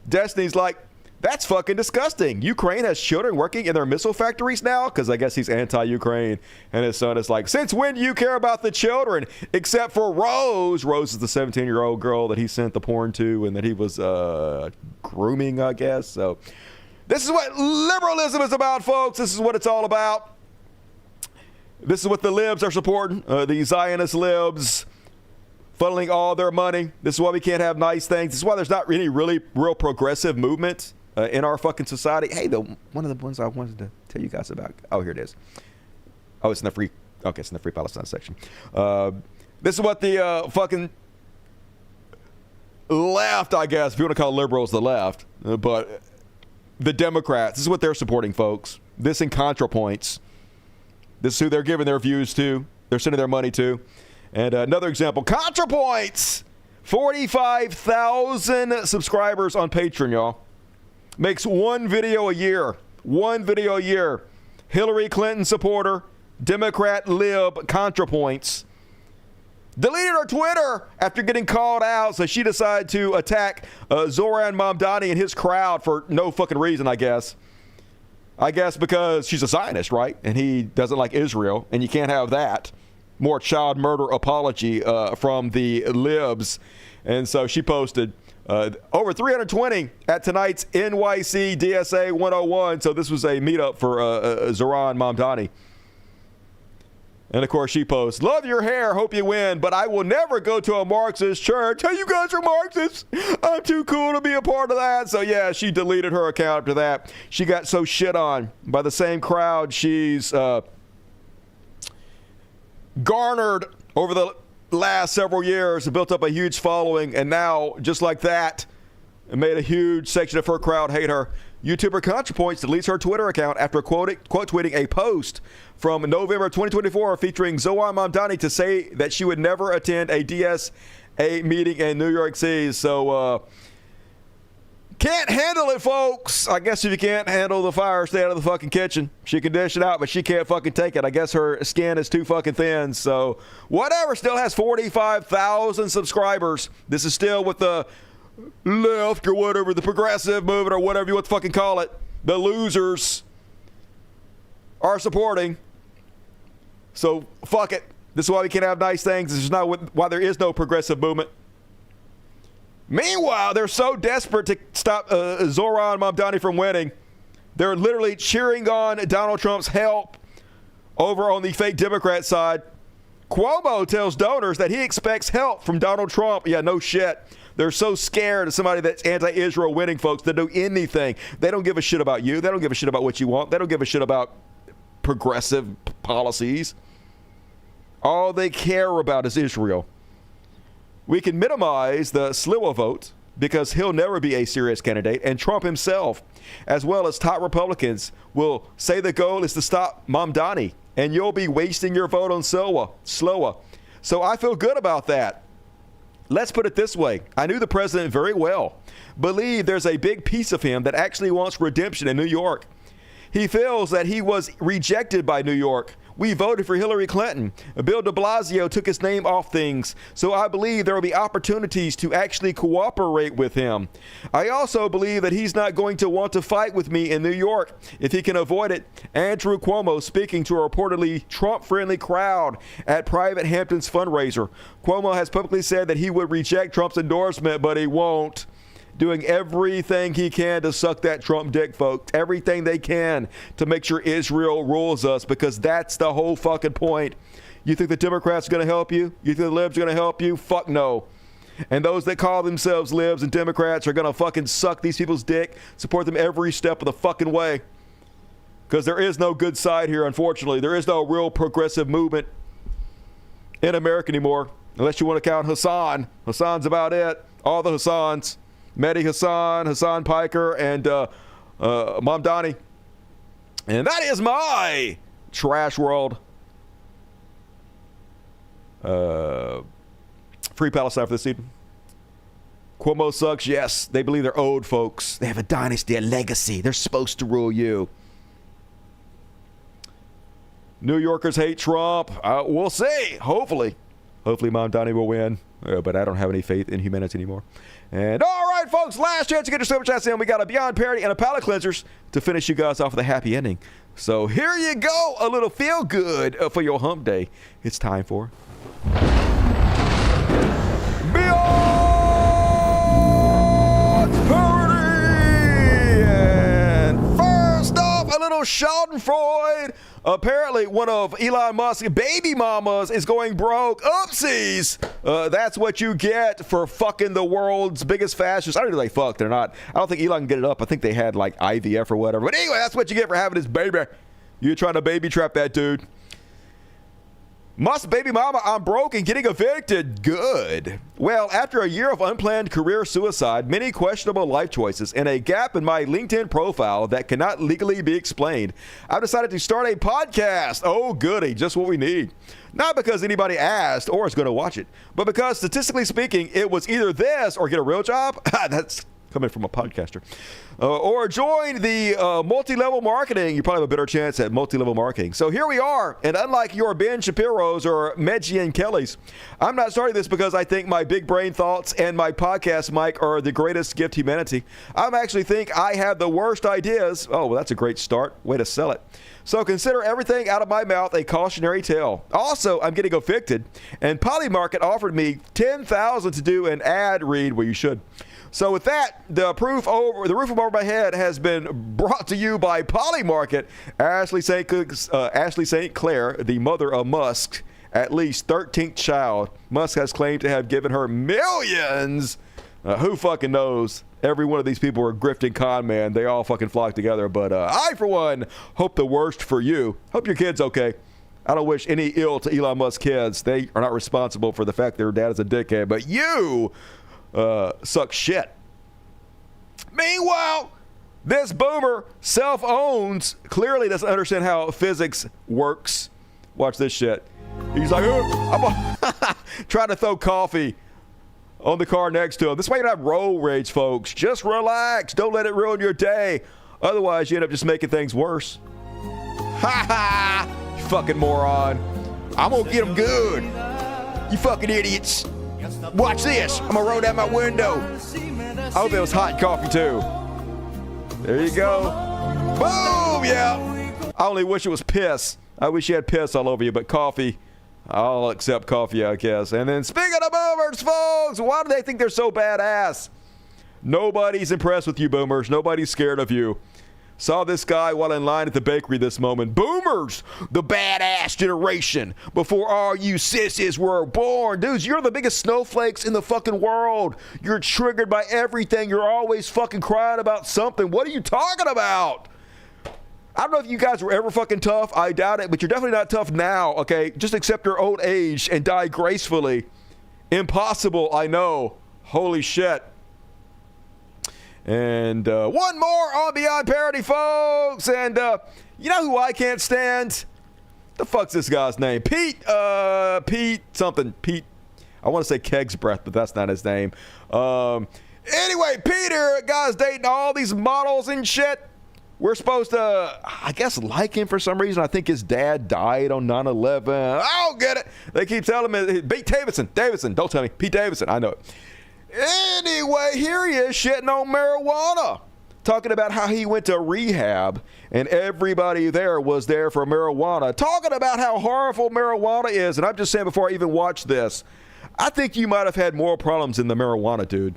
Destiny's like, that's fucking disgusting. Ukraine has children working in their missile factories now? Because I guess he's anti-Ukraine. And his son is like, since when do you care about the children? Except for Rose. Rose is the 17-year-old girl that he sent the porn to and that he was grooming, I guess. So this is what liberalism is about, folks. This is what it's all about. This is what the libs are supporting. The Zionist libs funneling all their money. This is why we can't have nice things. This is why there's not any really real progressive movement in our fucking society. Hey, one of the ones I wanted to tell you guys about. Oh, here it is. Oh, it's in the free. Okay, it's in the Free Palestine section. This is what the fucking left, I guess, if you want to call liberals the left, but the Democrats. This is what they're supporting, folks. This and Contrapoints. This is who they're giving their views to. They're sending their money to. And another example, Contrapoints. 45,000 subscribers on Patreon, y'all. Makes one video a year. One video a year. Hillary Clinton supporter, Democrat lib, Contrapoints. Deleted her Twitter after getting called out, so she decided to attack Zoran Mamdani and his crowd for no fucking reason, I guess. I guess because she's a Zionist, right? And he doesn't like Israel, and you can't have that. More child murder apology from the libs. And so she posted over 320 at tonight's NYC DSA 101. So this was a meetup for Zoran Mamdani. And of course she posts, love your hair, hope you win, but I will never go to a Marxist church. Hey, you guys are Marxists. I'm too cool to be a part of that. So yeah, she deleted her account after that. She got so shit on by the same crowd she's garnered over the last several years, built up a huge following, and now, just like that, it made a huge section of her crowd hate her. YouTuber Contrapoints deletes her Twitter account after quote tweeting a post from November 2024 featuring Zoran Mamdani to say that she would never attend a DSA meeting in New York City. So, can't handle it, folks. I guess if you can't handle the fire, stay out of the fucking kitchen. She can dish it out, but she can't fucking take it. I guess her skin is too fucking thin. So, whatever. Still has 45,000 subscribers. This is still with the left or whatever, the progressive movement or whatever you want to fucking call it. The losers are supporting. So, fuck it. This is why we can't have nice things. This is not why there is no progressive movement. Meanwhile, they're so desperate to stop Zoran Mamdani from winning. They're literally cheering on Donald Trump's help over on the fake Democrat side. Cuomo tells donors that he expects help from Donald Trump. Yeah, no shit. They're so scared of somebody that's anti-Israel winning, folks. They'll do anything. They don't give a shit about you. They don't give a shit about what you want. They don't give a shit about progressive policies. All they care about is Israel. We can minimize the Sliwa vote because he'll never be a serious candidate, and Trump himself, as well as top Republicans, will say the goal is to stop Mamdani, and you'll be wasting your vote on Sliwa. So I feel good about that. Let's put it this way. I knew the president very well. Believe there's a big piece of him that actually wants redemption in New York. He feels that he was rejected by New York We voted for Hillary Clinton. Bill de Blasio took his name off things, so I believe there will be opportunities to actually cooperate with him. I also believe that he's not going to want to fight with me in New York if he can avoid it. Andrew Cuomo speaking to a reportedly Trump-friendly crowd at Private Hampton's fundraiser. Cuomo has publicly said that he would reject Trump's endorsement, but he won't. Doing everything he can to suck that Trump dick, folks. Everything they can to make sure Israel rules us, because that's the whole fucking point. You think the Democrats are going to help you? You think the libs are going to help you? Fuck no. And those that call themselves libs and Democrats are going to fucking suck these people's dick, support them every step of the fucking way. Because there is no good side here, unfortunately. There is no real progressive movement in America anymore, unless you want to count Hassan. Hassan's about it. All the Hassans. Mehdi Hassan, Hassan Piker, and Mamdani. And that is my trash world. Free Palestine for this evening. Cuomo sucks. Yes, they believe they're owed, folks. They have a dynasty, a legacy. They're supposed to rule you. New Yorkers hate Trump. We'll see. Hopefully Mamdani will win. But I don't have any faith in humanity anymore. And all right, folks, last chance to get your super chats in. We got a Beyond Parody and a palate cleansers to finish you guys off with a happy ending. So here you go, a little feel good for your hump day. It's time for Beyond Parody. And first off, a little Schadenfreude. Apparently, one of Elon Musk's baby mamas is going broke. Oopsies! That's what you get for fucking the world's biggest fascist. I don't know if they fucked or not. I don't think Elon can get it up. I think they had like IVF or whatever. But anyway, that's what you get for having his baby. You're trying to baby trap that dude. Musk's baby mama, I'm broke and getting evicted. Good. Well, after a year of unplanned career suicide, many questionable life choices, and a gap in my LinkedIn profile that cannot legally be explained, I've decided to start a podcast. Oh, goody. Just what we need. Not because anybody asked or is going to watch it, but because statistically speaking, it was either this or get a real job. That's coming from a podcaster. Or join the multi-level marketing. You probably have a better chance at multi-level marketing. So here we are. And unlike your Ben Shapiro's or Meggie and Kelly's, I'm not starting this because I think my big brain thoughts and my podcast mic are the greatest gift to humanity. I actually think I have the worst ideas. Oh, well, that's a great start. Way to sell it. So consider everything out of my mouth a cautionary tale. Also, I'm getting evicted, and Polymarket offered me $10,000 to do an ad read. Well, you should. So with that, the roof over my head has been brought to you by Polymarket. Ashley St. Clair, the mother of Musk's at least 13th child. Musk has claimed to have given her millions. Who fucking knows? Every one of these people are grifting con man. They all fucking flock together. But I, for one, hope the worst for you. Hope your kid's okay. I don't wish any ill to Elon Musk's kids. They are not responsible for the fact their dad is a dickhead. But you suck shit. Meanwhile, this boomer self-owns, clearly doesn't understand how physics works. Watch this shit. He's like, I'm trying to throw coffee on the car next to him. This way you don't have road rage, folks. Just relax. Don't let it ruin your day. Otherwise, you end up just making things worse. Ha ha! You fucking moron. I'm gonna get him good. You fucking idiots. Watch this. I'm gonna roll down my window. I hope it was hot coffee too. There you go. Boom! Yeah. I only wish it was piss. I wish you had piss all over you, but coffee, I'll accept coffee, I guess. And then speaking of boomers, folks, why do they think they're so badass? Nobody's impressed with you, boomers. Nobody's scared of you. Saw this guy while in line at the bakery this moment. Boomers, the badass generation. Before all you sissies were born. Dudes, you're the biggest snowflakes in the fucking world. You're triggered by everything. You're always fucking crying about something. What are you talking about? I don't know if you guys were ever fucking tough. I doubt it, but you're definitely not tough now, okay? Just accept your old age and die gracefully. Impossible, I know. Holy shit. And one more on Beyond Parody, folks. And you know who I can't stand? The fuck's this guy's name? Pete something. Pete. I want to say Keg's Breath, but that's not his name. Anyway, Peter, guy's dating all these models and shit. We're supposed to, I guess, like him for some reason. I think his dad died on 9/11. I don't get it. They keep telling me, Pete Davidson. Don't tell me. Pete Davidson. I know it. Anyway, here he is shitting on marijuana. Talking about how he went to rehab and everybody there was there for marijuana. Talking about how harmful marijuana is. And I'm just saying before I even watch this, I think you might have had more problems than the marijuana, dude.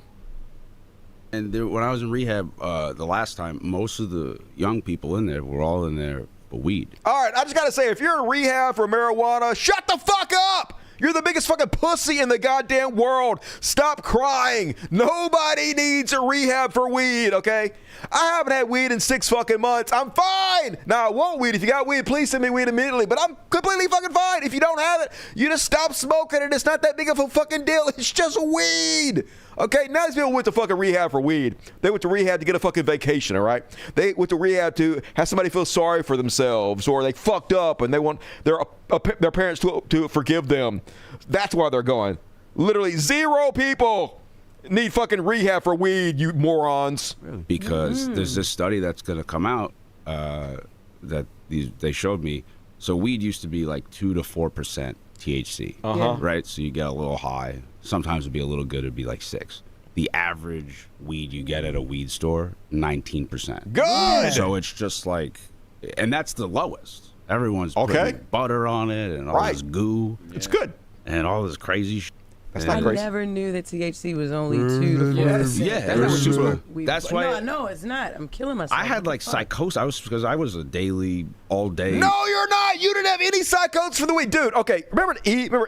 And there, when I was in rehab the last time, most of the young people in there were all in there for weed. All right, I just got to say, if you're in rehab for marijuana, shut the fuck up! You're the biggest fucking pussy in the goddamn world. Stop crying. Nobody needs a rehab for weed, okay? I haven't had weed in 6 fucking months. I'm fine. Now, I want weed. If you got weed, please send me weed immediately. But I'm completely fucking fine. If you don't have it, you just stop smoking it. It's not that big of a fucking deal. It's just weed. Okay, now these people went to fucking rehab for weed. They went to rehab to get a fucking vacation, all right? They went to rehab to have somebody feel sorry for themselves, or they fucked up and they want their parents to forgive them. That's why they're going. Literally 0 people need fucking rehab for weed, you morons. Because there's this study that's going to come out that they showed me. So weed used to be like 2 to 4% THC, right? So you get a little high. Sometimes it'd be a little good. It'd be like 6. The average weed you get at a weed store, 19%. Good. So it's just like, and that's the lowest. Everyone's putting butter on it and all this goo. It's good. And all this crazy shit. That's not crazy. I never knew that THC was only 2 to 4%. Yeah, that's why. No, it's not. I'm killing myself. I had like psychosis. Because I was a daily, all day. No, you're not. You didn't have any psychosis for the weed, dude. Okay, remember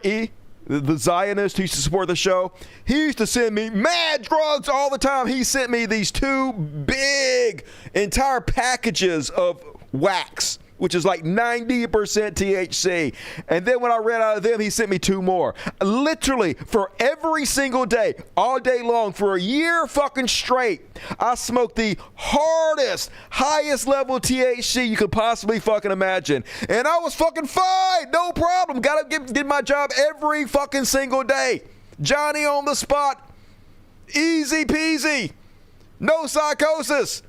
E? The Zionist who used to support the show? He used to send me mad drugs all the time. He sent me these 2 big entire packages of wax, which is like 90% THC. And then when I ran out of them, he sent me 2 more. Literally, for every single day, all day long, for a year fucking straight, I smoked the hardest, highest level THC you could possibly fucking imagine. And I was fucking fine, no problem. Gotta get my job every fucking single day. Johnny on the spot. Easy peasy. No psychosis.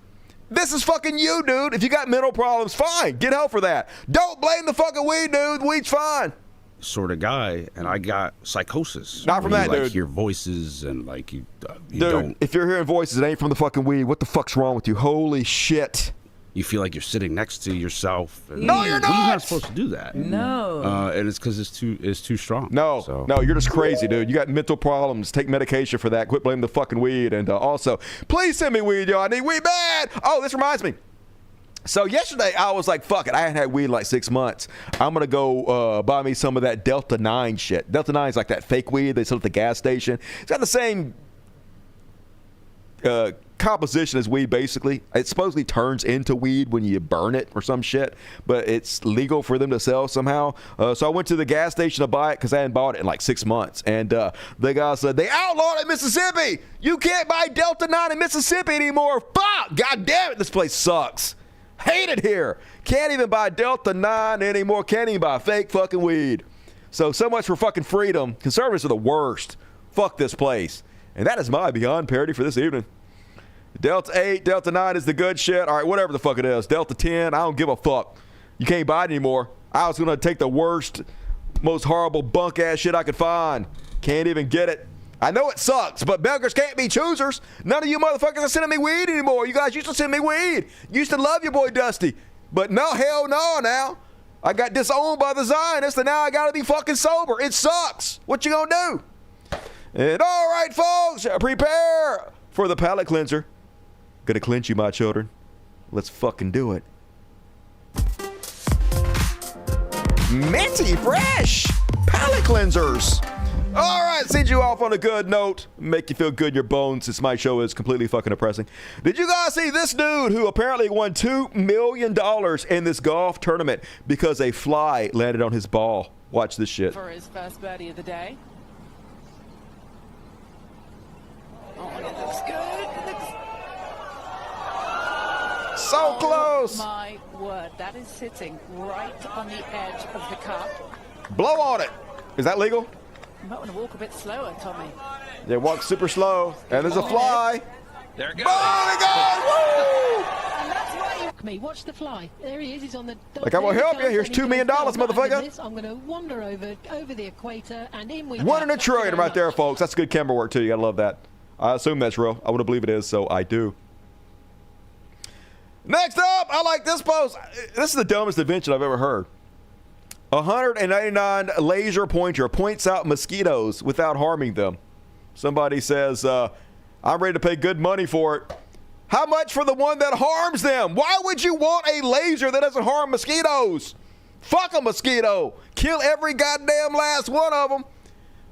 This is fucking you, dude. If you got mental problems, fine. Get help for that. Don't blame the fucking weed, dude. Weed's fine. Sort of guy, and I got psychosis. Not from that, dude. dude. Hear voices and like you dude, don't. If you're hearing voices, it ain't from the fucking weed. What the fuck's wrong with you? Holy shit. You feel like you're sitting next to yourself. And no, you're not. We're not supposed to do that. No. And it's because it's too strong. No, no, you're just crazy, dude. You got mental problems. Take medication for that. Quit blaming the fucking weed. And also, please send me weed, yo. I need weed bad. Oh, this reminds me. So yesterday, I was like, fuck it. I hadn't had weed in like 6 months. I'm going to go buy me some of that Delta 9 shit. Delta 9 is like that fake weed they sell at the gas station. It's got the same composition as weed, basically. It supposedly turns into weed when you burn it or some shit, but it's legal for them to sell somehow. So I went to the gas station to buy it because I hadn't bought it in like 6 months. And the guy said, they outlawed it in Mississippi. You can't buy Delta 9 in Mississippi anymore. Fuck! God damn it, this place sucks. Hate it here. Can't even buy Delta 9 anymore. Can't even buy fake fucking weed. So much for fucking freedom. Conservatives are the worst. Fuck this place. And that is my Beyond Parody for this evening. Delta 8, Delta 9 is the good shit. All right, whatever the fuck it is. Delta 10, I don't give a fuck. You can't buy it anymore. I was going to take the worst, most horrible bunk-ass shit I could find. Can't even get it. I know it sucks, but beggars can't be choosers. None of you motherfuckers are sending me weed anymore. You guys used to send me weed. Used to love your boy Dusty. But no, hell no now. I got disowned by the Zionists, and now I got to be fucking sober. It sucks. What you going to do? And all right, folks, prepare for the palate cleanser. Gonna cleanse you, my children. Let's fucking do it. Minty fresh palate cleansers. All right, send you off on a good note. Make you feel good in your bones since my show is completely fucking depressing. Did you guys see this dude who apparently won $2 million in this golf tournament because a fly landed on his ball? Watch this shit. For his first birdie of the day. Oh, it looks good. It looks... So close. My word, that is sitting right on the edge of the cup. Blow on it. Is that legal? You might want to walk a bit slower, Tommy. They walk super slow, and there's a fly. There it goes. Oh my God! Woo! And that's why you've Fuck me. Watch the fly. There he is. He's on the. Like, I'm going to help you. Here's $2 million, motherfucker. I'm going to wander over the equator and in with. 1 in a trillion right there, folks. That's good camera work, too. You got to love that. I assume that's real. I want to believe it is, so I do. Next up, I like this post. This is the dumbest invention I've ever heard. 199 laser pointer points out mosquitoes without harming them. Somebody says, I'm ready to pay good money for it. How much for the one that harms them? Why would you want a laser that doesn't harm mosquitoes? Fuck a mosquito. Kill every goddamn last one of them.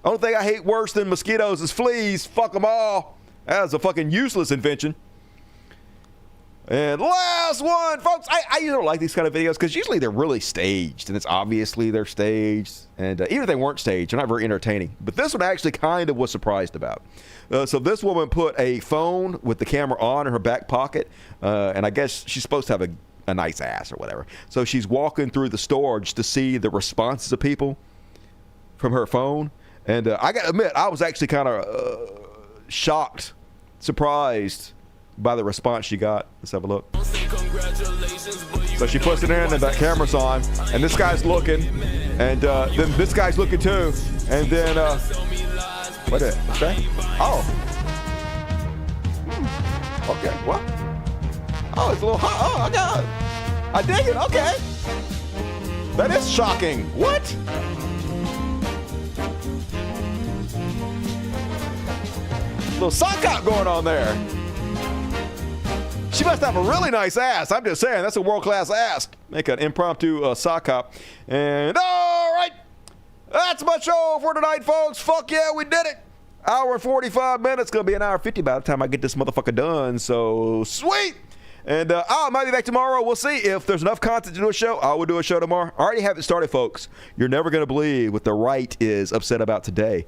Only thing I hate worse than mosquitoes is fleas. Fuck them all. That is a fucking useless invention. And last one, folks. I usually don't like these kind of videos because usually they're really staged, and it's obviously they're staged. And even if they weren't staged, they're not very entertaining. But this one I actually kind of was surprised about. So this woman put a phone with the camera on in her back pocket, and I guess she's supposed to have a nice ass or whatever. So she's walking through the store just to see the responses of people from her phone. And I got to admit, I was actually kind of shocked, surprised by the response she got. Let's have a look. So she puts it in and that camera's on, and this guy's looking, and then this guy's looking too, and then what's that? Oh, okay, what? Oh, it's a little hot. Oh, I got it. I dig it. Okay, that is shocking. What? Little sock out going on there. She must have a really nice ass. I'm just saying, that's a world-class ass. Make an impromptu sock hop. And all right, that's my show for tonight, folks. Fuck yeah, we did it. Hour and 45 minutes. Gonna be an hour 50 by the time I get this motherfucker done. So sweet. And I might be back tomorrow. We'll see if there's enough content to do a show. I will do a show tomorrow. I already have it started, folks. You're never gonna believe what the right is upset about today.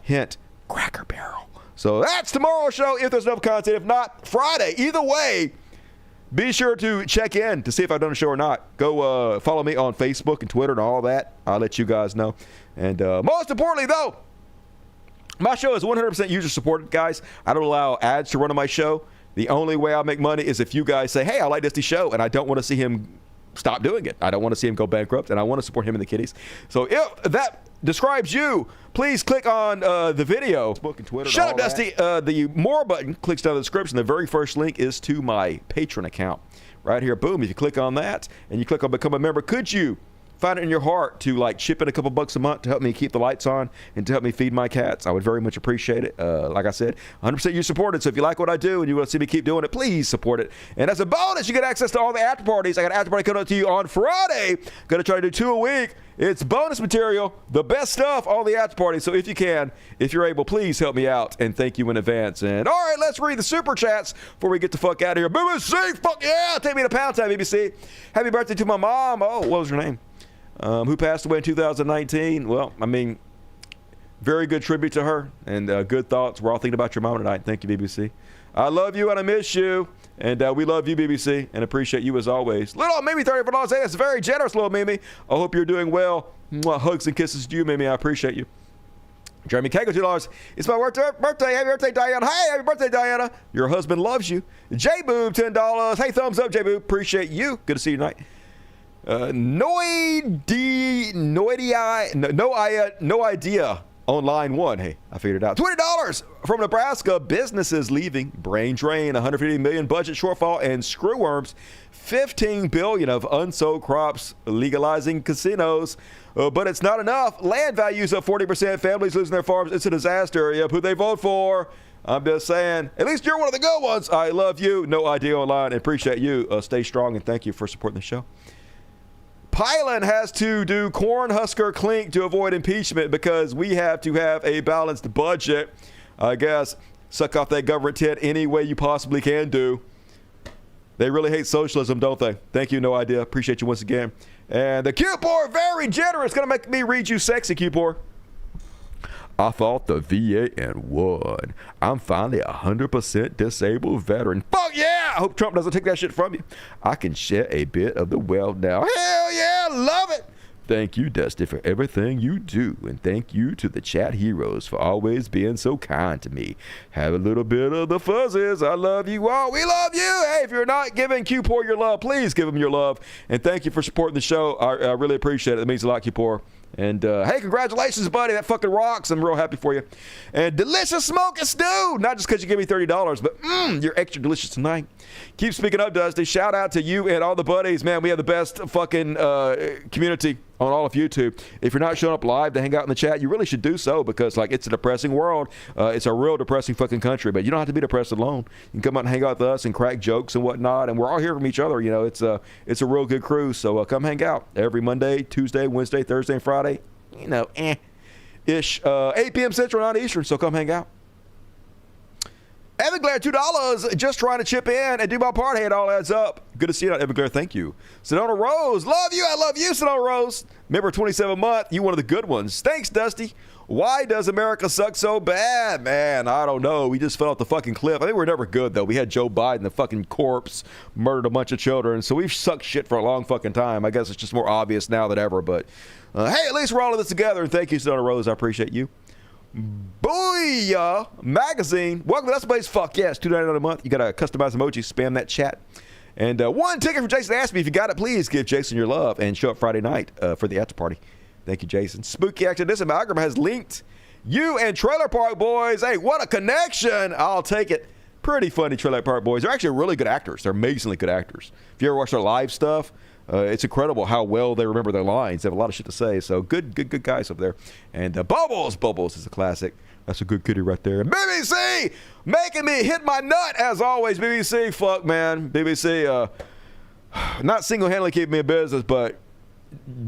Hint: Cracker Barrel. So that's tomorrow's show if there's enough content. If not, Friday. Either way, be sure to check in to see if I've done a show or not. Go follow me on Facebook and Twitter and all that. I'll let you guys know. And most importantly, though, my show is 100% user-supported, guys. I don't allow ads to run on my show. The only way I'll make money is if you guys say, hey, I like Dusty show, and I don't want to see him stop doing it. I don't want to see him go bankrupt, and I want to support him and the kiddies. So if that describes you, please click on the video. Facebook and Twitter. Shut up, Dusty. The more button clicks down the description. The very first link is to my Patreon account. Right here, boom. If you click on that and you click on become a member, could you find it in your heart to like chip in a couple bucks a month to help me keep the lights on and to help me feed my cats? I would very much appreciate it. Like I said, 100% you support it. So if you like what I do and you want to see me keep doing it, please support it. And as a bonus, you get access to all the after parties. I got an after party coming up to you on Friday. Going to try to do 2 a week. It's bonus material, the best stuff, all the after parties. So if you can, if you're able, please help me out. And thank you in advance. And all right, let's read the super chats before we get the fuck out of here. BBC, fuck yeah, take me to Pound Town, BBC. Happy birthday to my mom. Oh, what was her name? Who passed away in 2019. Well, I mean, very good tribute to her and good thoughts. We're all thinking about your mom tonight. Thank you, BBC. I love you and I miss you. And we love you, BBC, and appreciate you as always. Little Mimi, $34. Hey, that's very generous, little Mimi. I hope you're doing well. Mwah, hugs and kisses to you, Mimi. I appreciate you. Jeremy Kago, $2. It's my birthday. Happy birthday, Diana. Hey, happy birthday, Diana. Your husband loves you. J-Boob, $10. Hey, thumbs up, J-Boob. Appreciate you. Good to see you tonight. No idea on line one. Hey, I figured it out. $20 from Nebraska. Businesses leaving. Brain drain. $150 million budget shortfall and screwworms. $15 billion of unsold crops. Legalizing casinos. But it's not enough. Land values up 40%. Families losing their farms. It's a disaster. Yep, who they vote for? I'm just saying. At least you're one of the good ones. I love you. No idea online. And appreciate you. Stay strong and thank you for supporting the show. Pylon has to do Cornhusker Clink to avoid impeachment because we have to have a balanced budget. I guess suck off that government tit any way you possibly can do. They really hate socialism, don't they? Thank you, no idea. Appreciate you once again. And the Cupor, very generous. Gonna make me read you sexy, Cupor. I fought the VA and won. I'm finally 100% disabled veteran. Fuck yeah! I hope Trump doesn't take that shit from you. I can share a bit of the wealth now. Hell yeah, love it. Thank you, Dusty, for everything you do. And thank you to the chat heroes for always being so kind to me. Have a little bit of the fuzzes. I love you all. We love you. Hey, if you're not giving Q4 your love, please give him your love. And thank you for supporting the show. I really appreciate it. It means a lot, Q4. And, hey, congratulations, buddy. That fucking rocks. I'm real happy for you. And delicious smoking stew. Not just because you give me $30, but you're extra delicious tonight. Keep speaking up, Dusty. Shout out to you and all the buddies. Man, we have the best fucking community on all of YouTube. If you're not showing up live to hang out in the chat, you really should do so because, like, it's a depressing world. It's a real depressing fucking country, but you don't have to be depressed alone. You can come out and hang out with us and crack jokes and whatnot, and we're all here from each other. You know, it's a real good crew, so come hang out every Monday, Tuesday, Wednesday, Thursday, and Friday. You know, ish. 8 p.m. Central, 9 Eastern, so come hang out. Evan Glare, $2, just trying to chip in and do my part. Hey, it all adds up. Good to see you, Evan Glare. Thank you. Sedona Rose, love you. I love you, Sedona Rose. Member 27 month, you one of the good ones. Thanks, Dusty. Why does America suck so bad? Man, I don't know. We just fell off the fucking cliff. I think we're never good, though. We had Joe Biden, the fucking corpse, murdered a bunch of children. So we've sucked shit for a long fucking time. I guess it's just more obvious now than ever. But, hey, at least we're all in this together. And thank you, Sedona Rose. I appreciate you. Booyah Magazine. Welcome to That's Place. Fuck yes, $2.99 a month. You got a customized emoji. Spam that chat. And one ticket for Jason Asked Me. If you got it, please give Jason your love and show up Friday night for the after party. Thank you, Jason. Spooky Action. This amalgam has linked you and Trailer Park Boys. Hey, what a connection. I'll take it. Pretty funny, Trailer Park Boys. They're actually really good actors. They're amazingly good actors. If you ever watch their live stuff, it's incredible how well they remember their lines. They have a lot of shit to say. So good guys up there. And Bubbles is a classic. That's a good kitty right there. And BBC making me hit my nut as always. BBC, fuck man. BBC, not single-handedly keeping me in business, but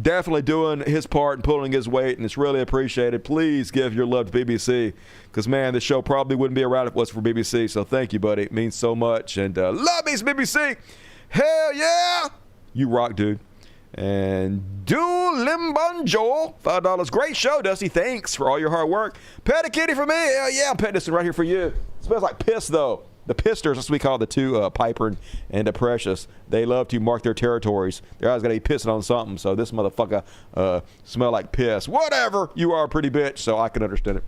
definitely doing his part and pulling his weight, and it's really appreciated. Please give your love to BBC, because man, this show probably wouldn't be around if it wasn't for BBC. So thank you, buddy. It means so much. And love me some BBC. Hell yeah. You rock, dude. And Do Limbon Joel, $5. Great show, Dusty. Thanks for all your hard work. Pet a kitty for me. Hell yeah, I'm petting this one right here for you. It smells like piss, though. The Pisters, that's what we call the two, Piper and Precious. They love to mark their territories. They're always going to be pissing on something, so this motherfucker smell like piss. Whatever. You are a pretty bitch, so I can understand it.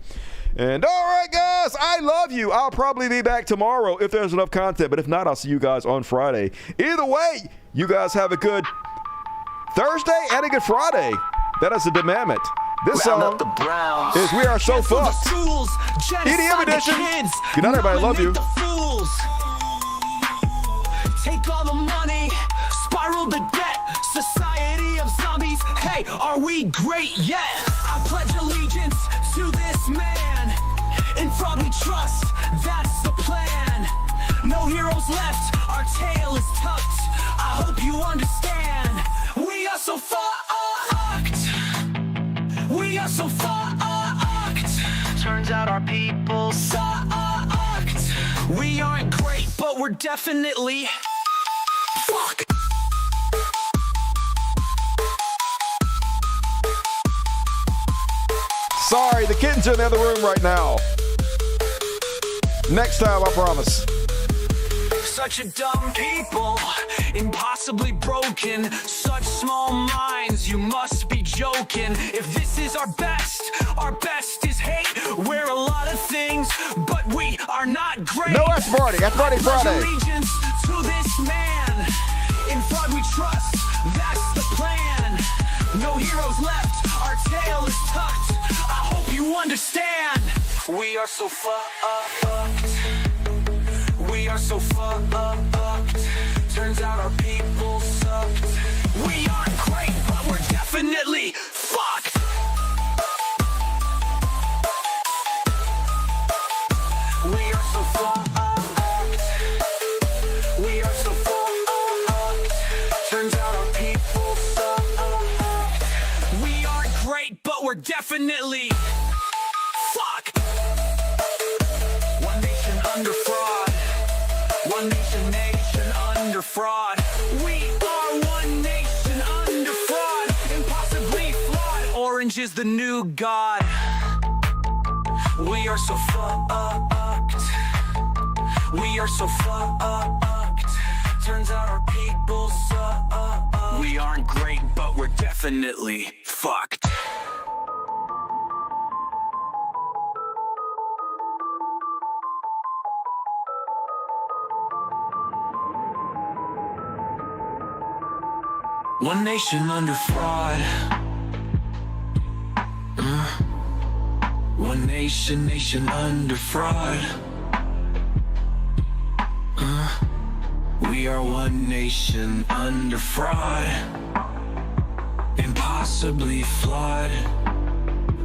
And all right, guys, I love you. I'll probably be back tomorrow if there's enough content, but if not, I'll see you guys on Friday. Either way, you guys have a good Thursday and a good Friday. That is the demandment. This song is We Are So Fucked. EDM edition. Good night, everybody. Love you. Take all the money, spiral the debt, society of zombies. Hey, are we great yet? I pledge allegiance to this man. In fraud we trust, that's the plan. No heroes left, our tail is tucked. I hope you understand. We are so fucked. We are so fucked. Turns out our people sucked. We aren't great, but we're definitely fucked. Sorry, the kittens are in the other room right now. Next time, I promise. Such a dumb people, impossibly broken. Such small minds, you must be joking. If this is our best is hate. We're a lot of things, but we are not great. No after party. After party Friday. Allegiance to this man. In fraud we trust, that's the plan. No heroes left, our tail is tucked. I hope you understand. We are so fucked. We are so fucked. Turns out our people sucked. We aren't great, but we're definitely fucked. We are so fucked. We are so fucked. Turns out our people suck. We aren't great, but we're definitely fucked. One nation under fraud. One nation under fraud. We are one nation under fraud. Impossibly flawed. Orange is the new god. We are so fucked. We are so fucked. Turns out our people suck. We aren't great, but we're definitely fucked. One nation under fraud. One nation under fraud. We are one nation under fraud. Impossibly flawed.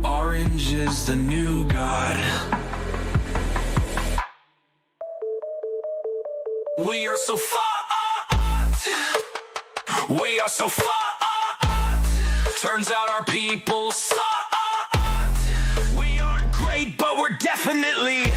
Orange is the new god. We are so fucked. We are so fucked. Turns out our people suck. We aren't great, but we're definitely